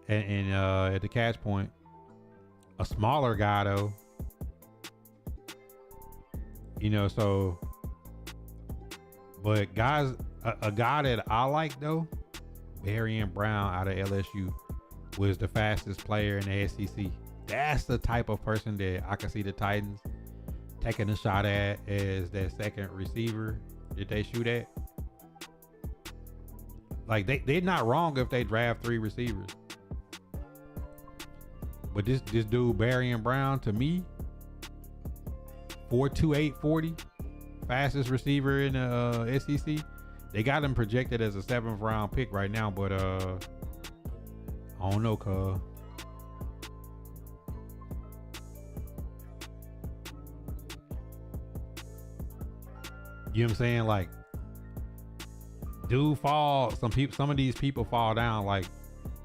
catch point. A smaller guy though, so. But guys, a guy that I like though, Barian Brown out of LSU, was the fastest player in the SEC. That's the type of person that I can see the Titans taking a shot at as that second receiver that they shoot at. Like they're not wrong if they draft 3 receivers. But this dude Barian Brown, to me, 4.28 40, fastest receiver in the SEC. They got him projected as a 7th round pick right now, but I don't know, cuz. You know what I'm saying? Like, dude fall. Some of these people fall down. Like,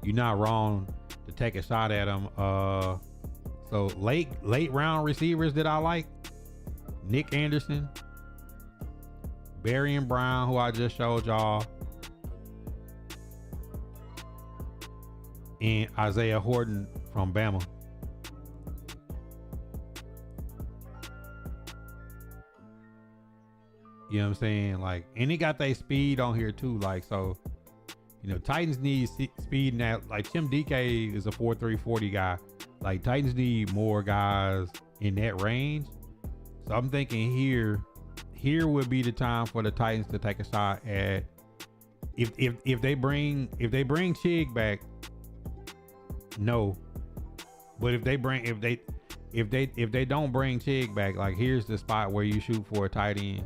you're not wrong to take a shot at them. So late round receivers that I like: Nick Anderson, Barian Brown, who I just showed y'all, and Isaiah Horton from Bama. You know what I'm saying? Like, and he got that speed on here too. Like, so, Titans need speed now. Like, Tim DK is a 4.3 40 guy. Like, Titans need more guys in that range. So I'm thinking here would be the time for the Titans to take a shot at if they bring Chig back. No, but if they don't bring Chig back, like, here's the spot where you shoot for a tight end.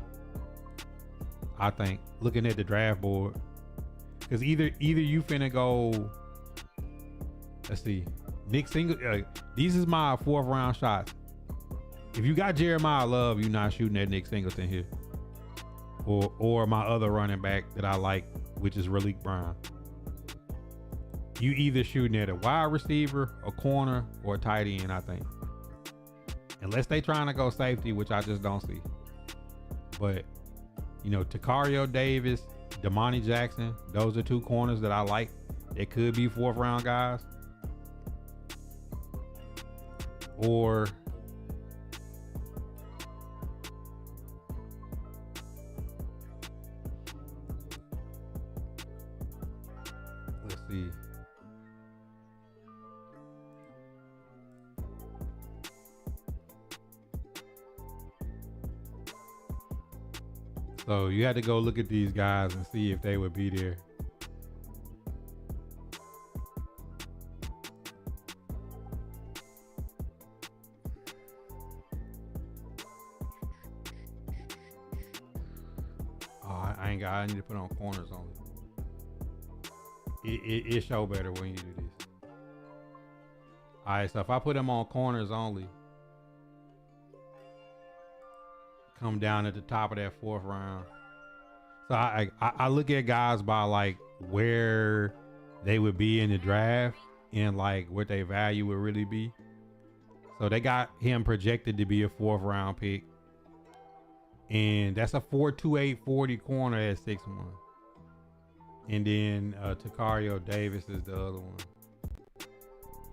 I think, looking at the draft board, because either you finna go. Let's see, Nick Singletary. These is my 4th round shots. If you got Jeremiah Love, you're not shooting at Nick Singleton here, or my other running back that I like, which is Raleek Brown. You either shooting at a wide receiver, a corner, or a tight end. I think, unless they trying to go safety, which I just don't see. But Takario Davis, Damani Jackson, those are 2 corners that I like. They could be 4th round guys. Or let's see. So you had to go look at these guys and see if they would be there. Oh, I need to put on corners only. It show better when you do this. All right, so if I put them on corners only, come down at the top of that 4th round. So I look at guys by like where they would be in the draft and like what their value would really be. So they got him projected to be a 4th round pick, and that's a 4.28 40 corner at 6'1". And then Takario Davis is the other one.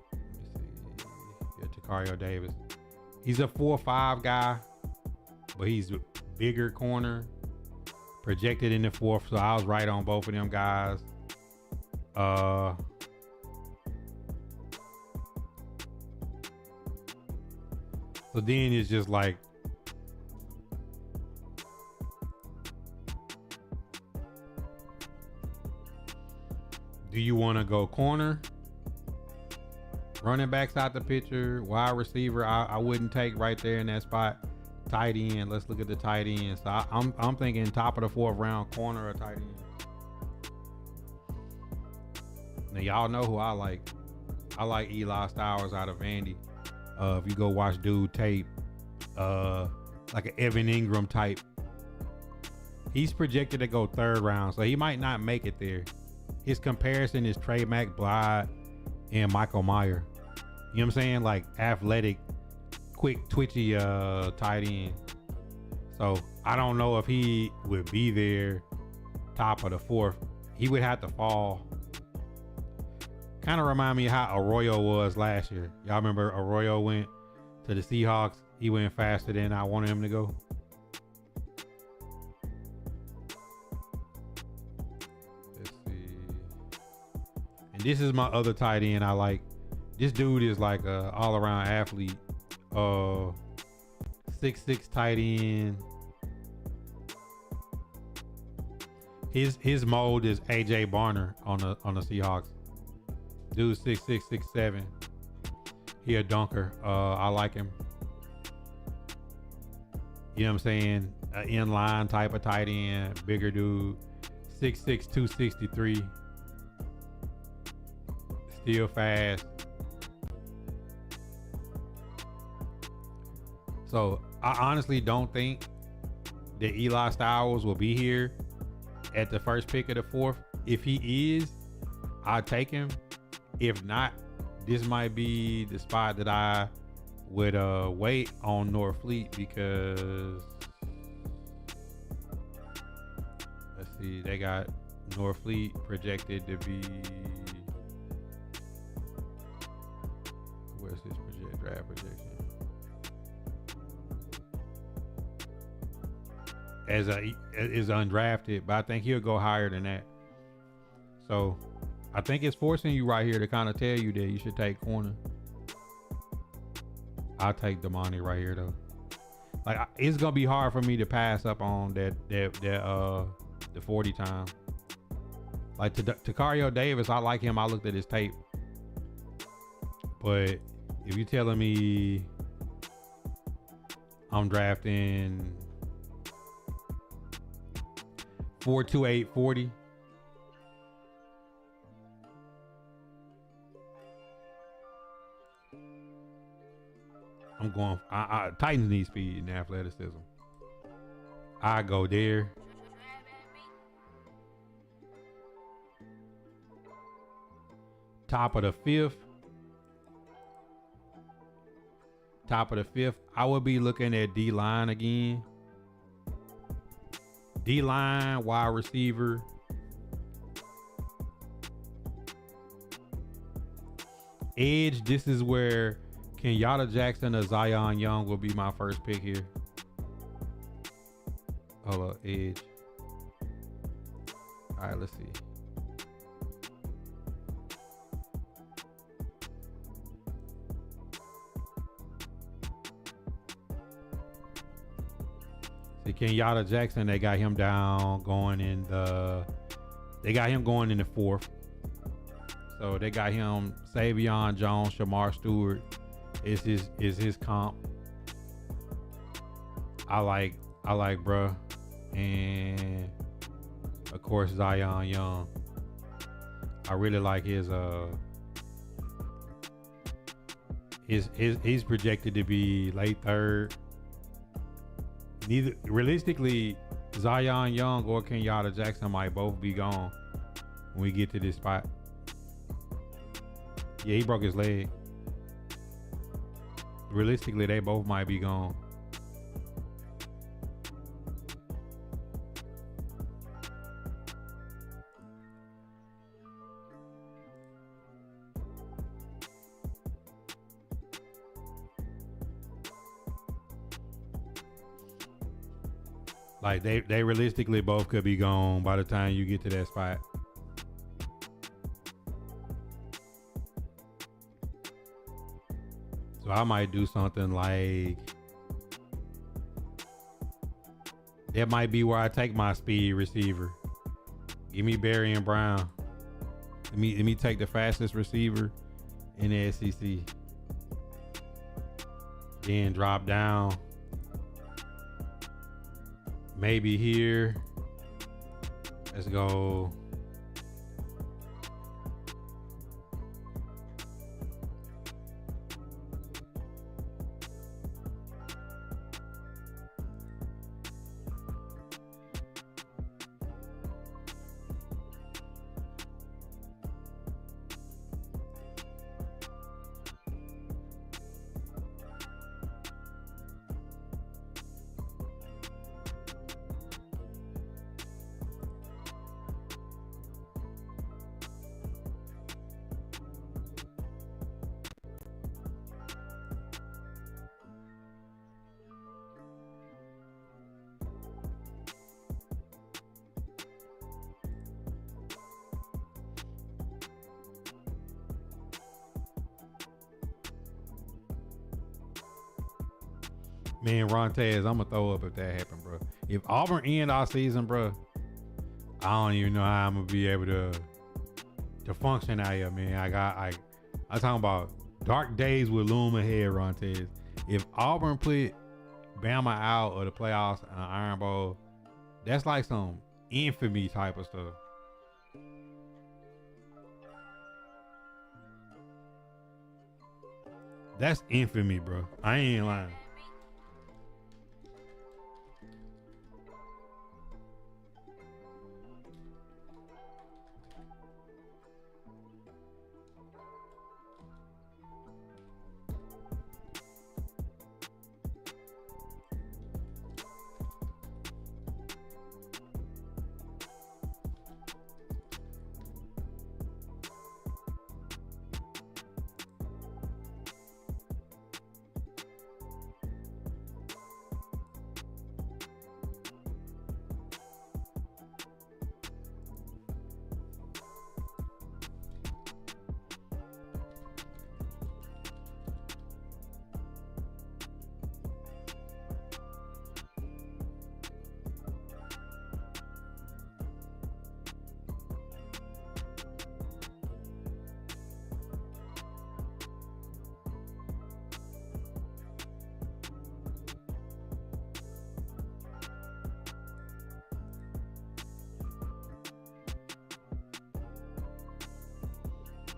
Let me see. Yeah, Takario Davis. He's a 4.5 guy, but he's a bigger corner, projected in the 4th. So I was right on both of them guys. So then it's just like, do you want to go corner? Running backs out the picture. Wide receiver, I wouldn't take right there in that spot. Tight end, let's look at the tight end. So I'm thinking top of the 4th round, corner or tight end. Now y'all know who I like. I like Eli Stowers out of Vandy. If you go watch dude tape, like an Evan Ingram type, He's projected to go 3rd round, so he might not make it there. His comparison is Trey McBride and Michael Mayer. You know what I'm saying? Like athletic, quick, twitchy tight end. So I don't know if he would be there top of the 4th. He would have to fall. Kind of remind me of how Arroyo was last year. Y'all remember Arroyo went to the Seahawks? He went faster than I wanted him to go. Let's see. And this is my other tight end I like. This dude is like a all-around athlete. 6'6" tight end. His mold is AJ Barner on the Seahawks. Dude 6'6", 6'7". He a dunker. I like him. You know what I'm saying? An inline type of tight end, bigger dude. 6'6", 263. Still fast. So I honestly don't think that Eli Styles will be here at the first pick of the 4th. If he is, I'll take him. If not, this might be the spot that I would wait on North Fleet, because let's see, they got North Fleet projected to be, where's his draft projection? Is undrafted, but I think he'll go higher than that. So I think it's forcing you right here to kind of tell you that you should take corner. I'll take Damani right here though. Like it's gonna be hard for me to pass up on the 40 time. Like Takario Davis, I like him. I looked at his tape, but if you're telling me I'm drafting 4.28 40. I'm going. Titans need speed and athleticism. I go there. Top of the 5th. I would be looking at D-line again. D-line, wide receiver. Edge, this is where Kenyatta Jackson or Zion Young will be my first pick here. Hold up, edge. All right, let's see. Kenyatta Jackson, they got him down going in the 4th. So they got him Savion Jones, Shamar Stewart is his comp. I like bruh. And of course Zion Young. I really like his he's projected to be late 3rd. Neither realistically, Zion Young or Kenyatta Jackson might both be gone when we get to this spot. Yeah, he broke his leg. Realistically, they both might be gone. Like they realistically both could be gone by the time you get to that spot. So I might do something like that. Might be where I take my speed receiver. Give me Barry and Brown. Let me take the fastest receiver in the SEC. Then drop down. Maybe here. Let's go. Man, Rontez, I'm gonna throw up if that happened, bro. If Auburn end our season, bro, I don't even know how I'm gonna be able to function out here, man. I'm talking about dark days will loom ahead, Rontez. If Auburn put Bama out of the playoffs and Iron Bowl, that's like some infamy type of stuff. That's infamy, bro. I ain't lying.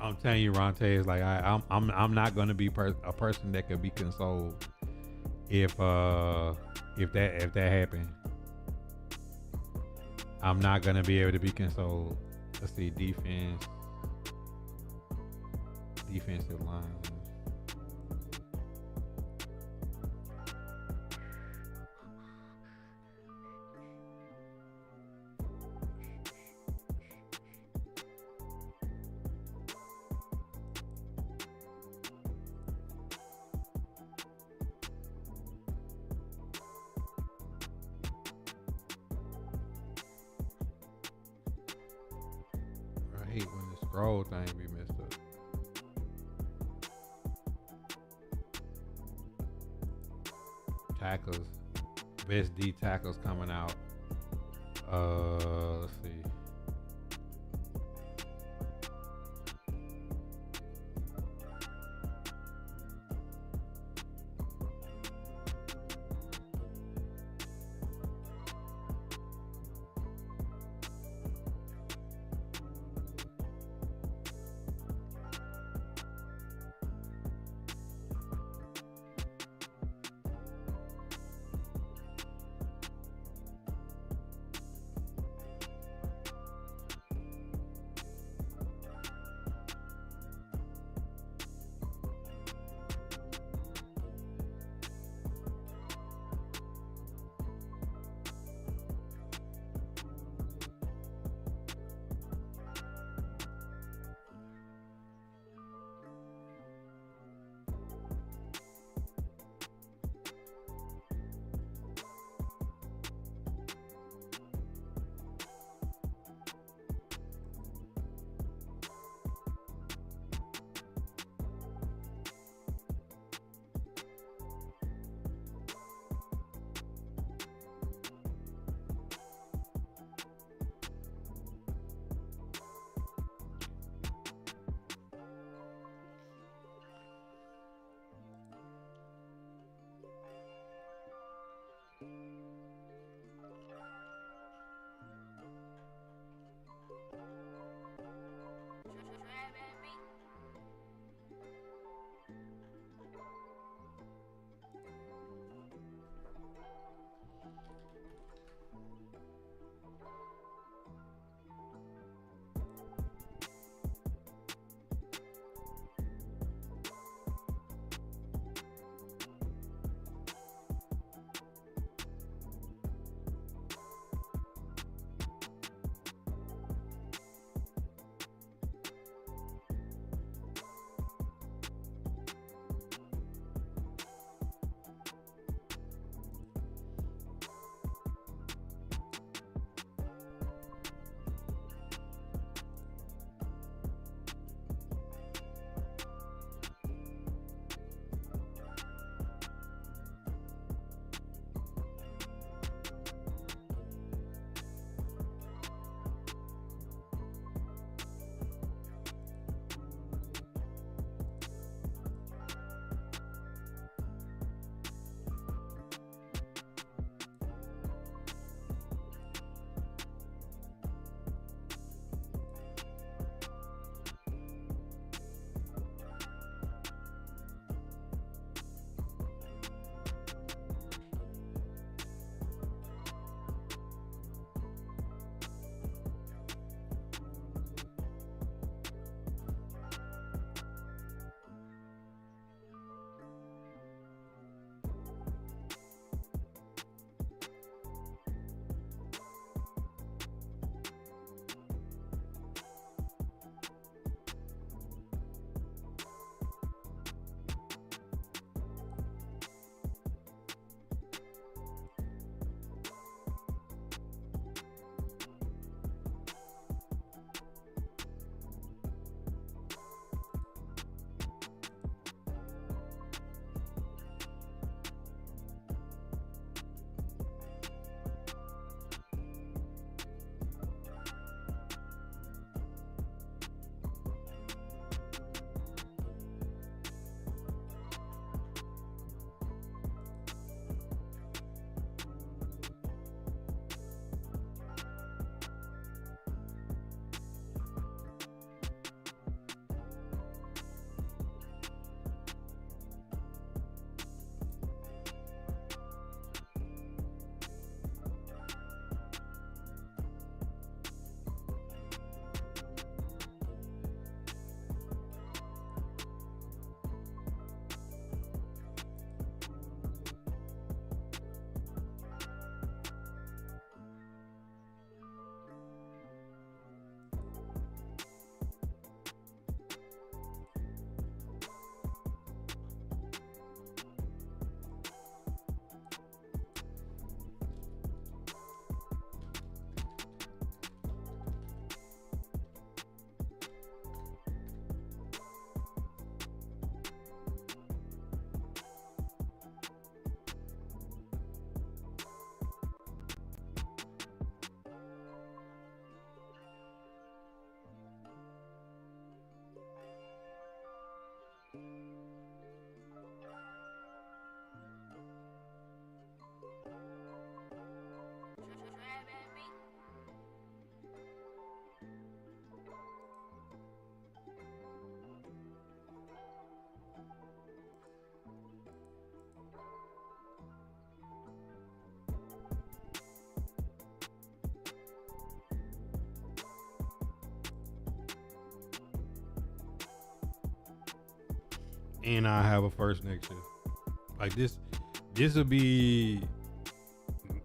I'm telling you, Ronte, is like I'm not gonna be a person that could be consoled if that happened. I'm not gonna be able to be consoled. Let's see, defensive line. I hate when the scroll thing be messed up. Tackles, best D tackles coming out. Let's see. and I have a first next year. Like this will be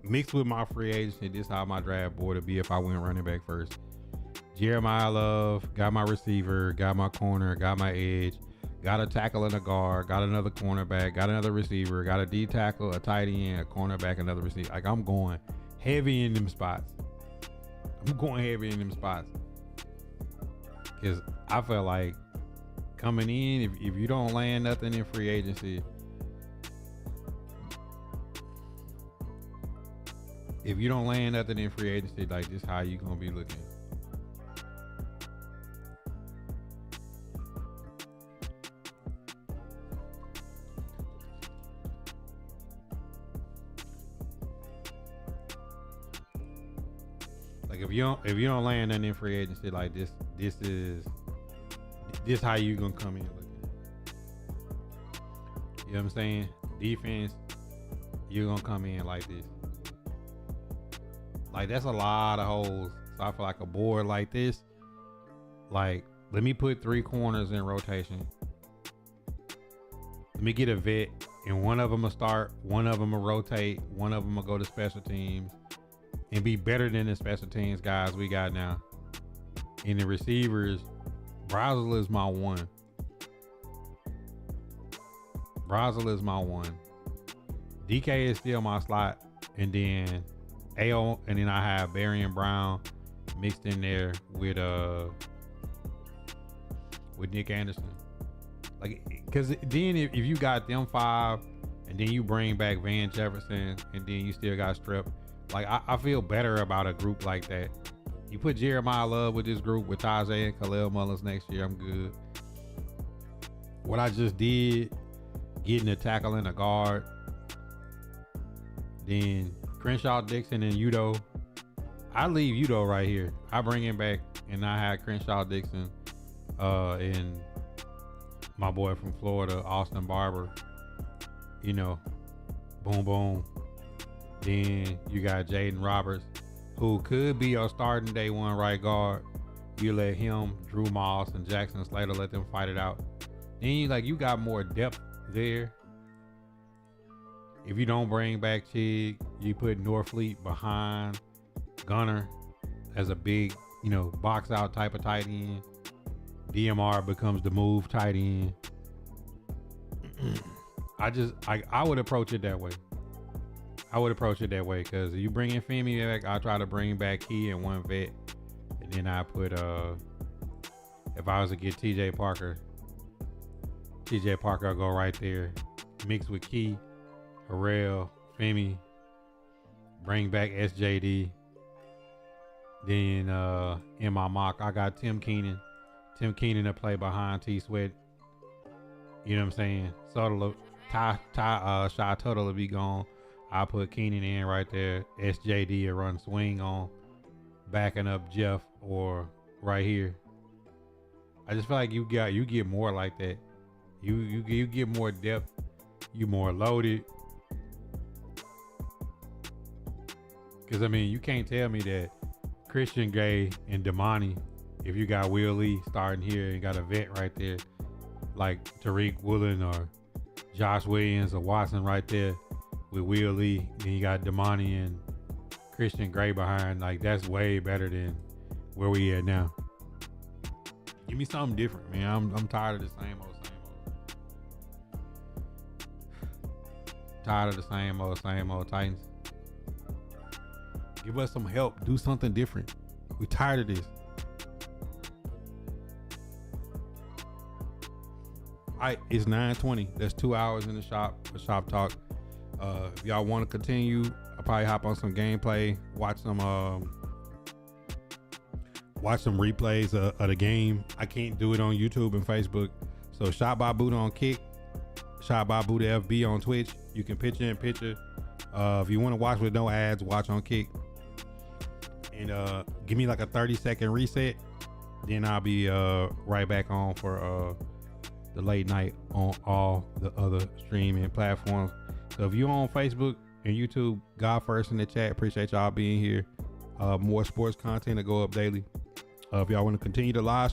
mixed with my free agency. This how my draft board would be if I went running back first. Jeremiah Love, got my receiver, got my corner, got my edge, got a tackle and a guard, got another cornerback, got another receiver, got a D tackle, a tight end, a cornerback, another receiver. Like I'm going heavy in them spots. Because I feel like coming in, if you don't land nothing in free agency, like this how you gonna be looking. Like if you don't land nothing in free agency, like this how you gonna come in looking. You know what I'm saying? Defense, you're gonna come in like this. Like that's a lot of holes. So I feel like a board like this, like let me put 3 corners in rotation. Let me get a vet, and one of them will start, one of them will rotate, one of them will go to special teams and be better than the special teams guys we got now. In the receivers, Brazel is my one. DK is still my slot, and then AO, and then I have Barry and Brown mixed in there with Nick Anderson. Like, cause then if you got them 5, and then you bring back Van Jefferson, and then you still got Strip, like I feel better about a group like that. You put Jeremiah Love with this group with Tajay and Khalil Mullins next year, I'm good. What I just did, getting a tackle and a guard, then Crenshaw, Dixon, and Udo. I leave Udo right here. I bring him back, and I had Crenshaw, Dixon, and my boy from Florida, Austin Barber. You know, boom, boom. Then you got Jaden Roberts, who could be your starting day one right guard. You let him, Drew Moss, and Jackson Slater, let them fight it out. Then you got more depth there. If you don't bring back Chig, you put Norfleet behind Gunner as a big, box out type of tight end. DMR becomes the move tight end. I would approach it that way. Because if you bring in Femi back, I try to bring back Key and one vet. And then I put, if I was to get TJ Parker, I'll go right there. Mix with Key, Harrell, Femi, bring back SJD. Then in my mock, I got Tim Keenan to play behind T Sweat. You know what I'm saying? So Shy Tuttle will be gone. I put Keenan in right there. SJD will run swing on, backing up Jeff or right here. I just feel like you get more like that. You get more depth. You more loaded. Because you can't tell me that Christian Gray and Damani, if you got Will Lee starting here and got a vet right there, like Tariq Woolen or Josh Williams or Watson right there with Will Lee, then you got Damani and Christian Gray behind, like that's way better than where we at now. Give me something different, man. I'm tired of the same old. Tired of the same old Titans. Give us some help. Do something different. We tired of this. All right, it's 9:20. That's 2 hours in the shop for Shop Talk. If y'all want to continue, I'll probably hop on some gameplay, watch some replays of the game. I can't do it on YouTube and Facebook. So Shotbybuddha on Kick, Shotbybuddha FB on Twitch. You can picture in picture. If you want to watch with no ads, watch on Kick. And give me like a 30-second reset. Then I'll be right back on for the late night on all the other streaming platforms. So if you're on Facebook and YouTube, God first in the chat. Appreciate y'all being here. More sports content to go up daily. If y'all want to continue to live stream,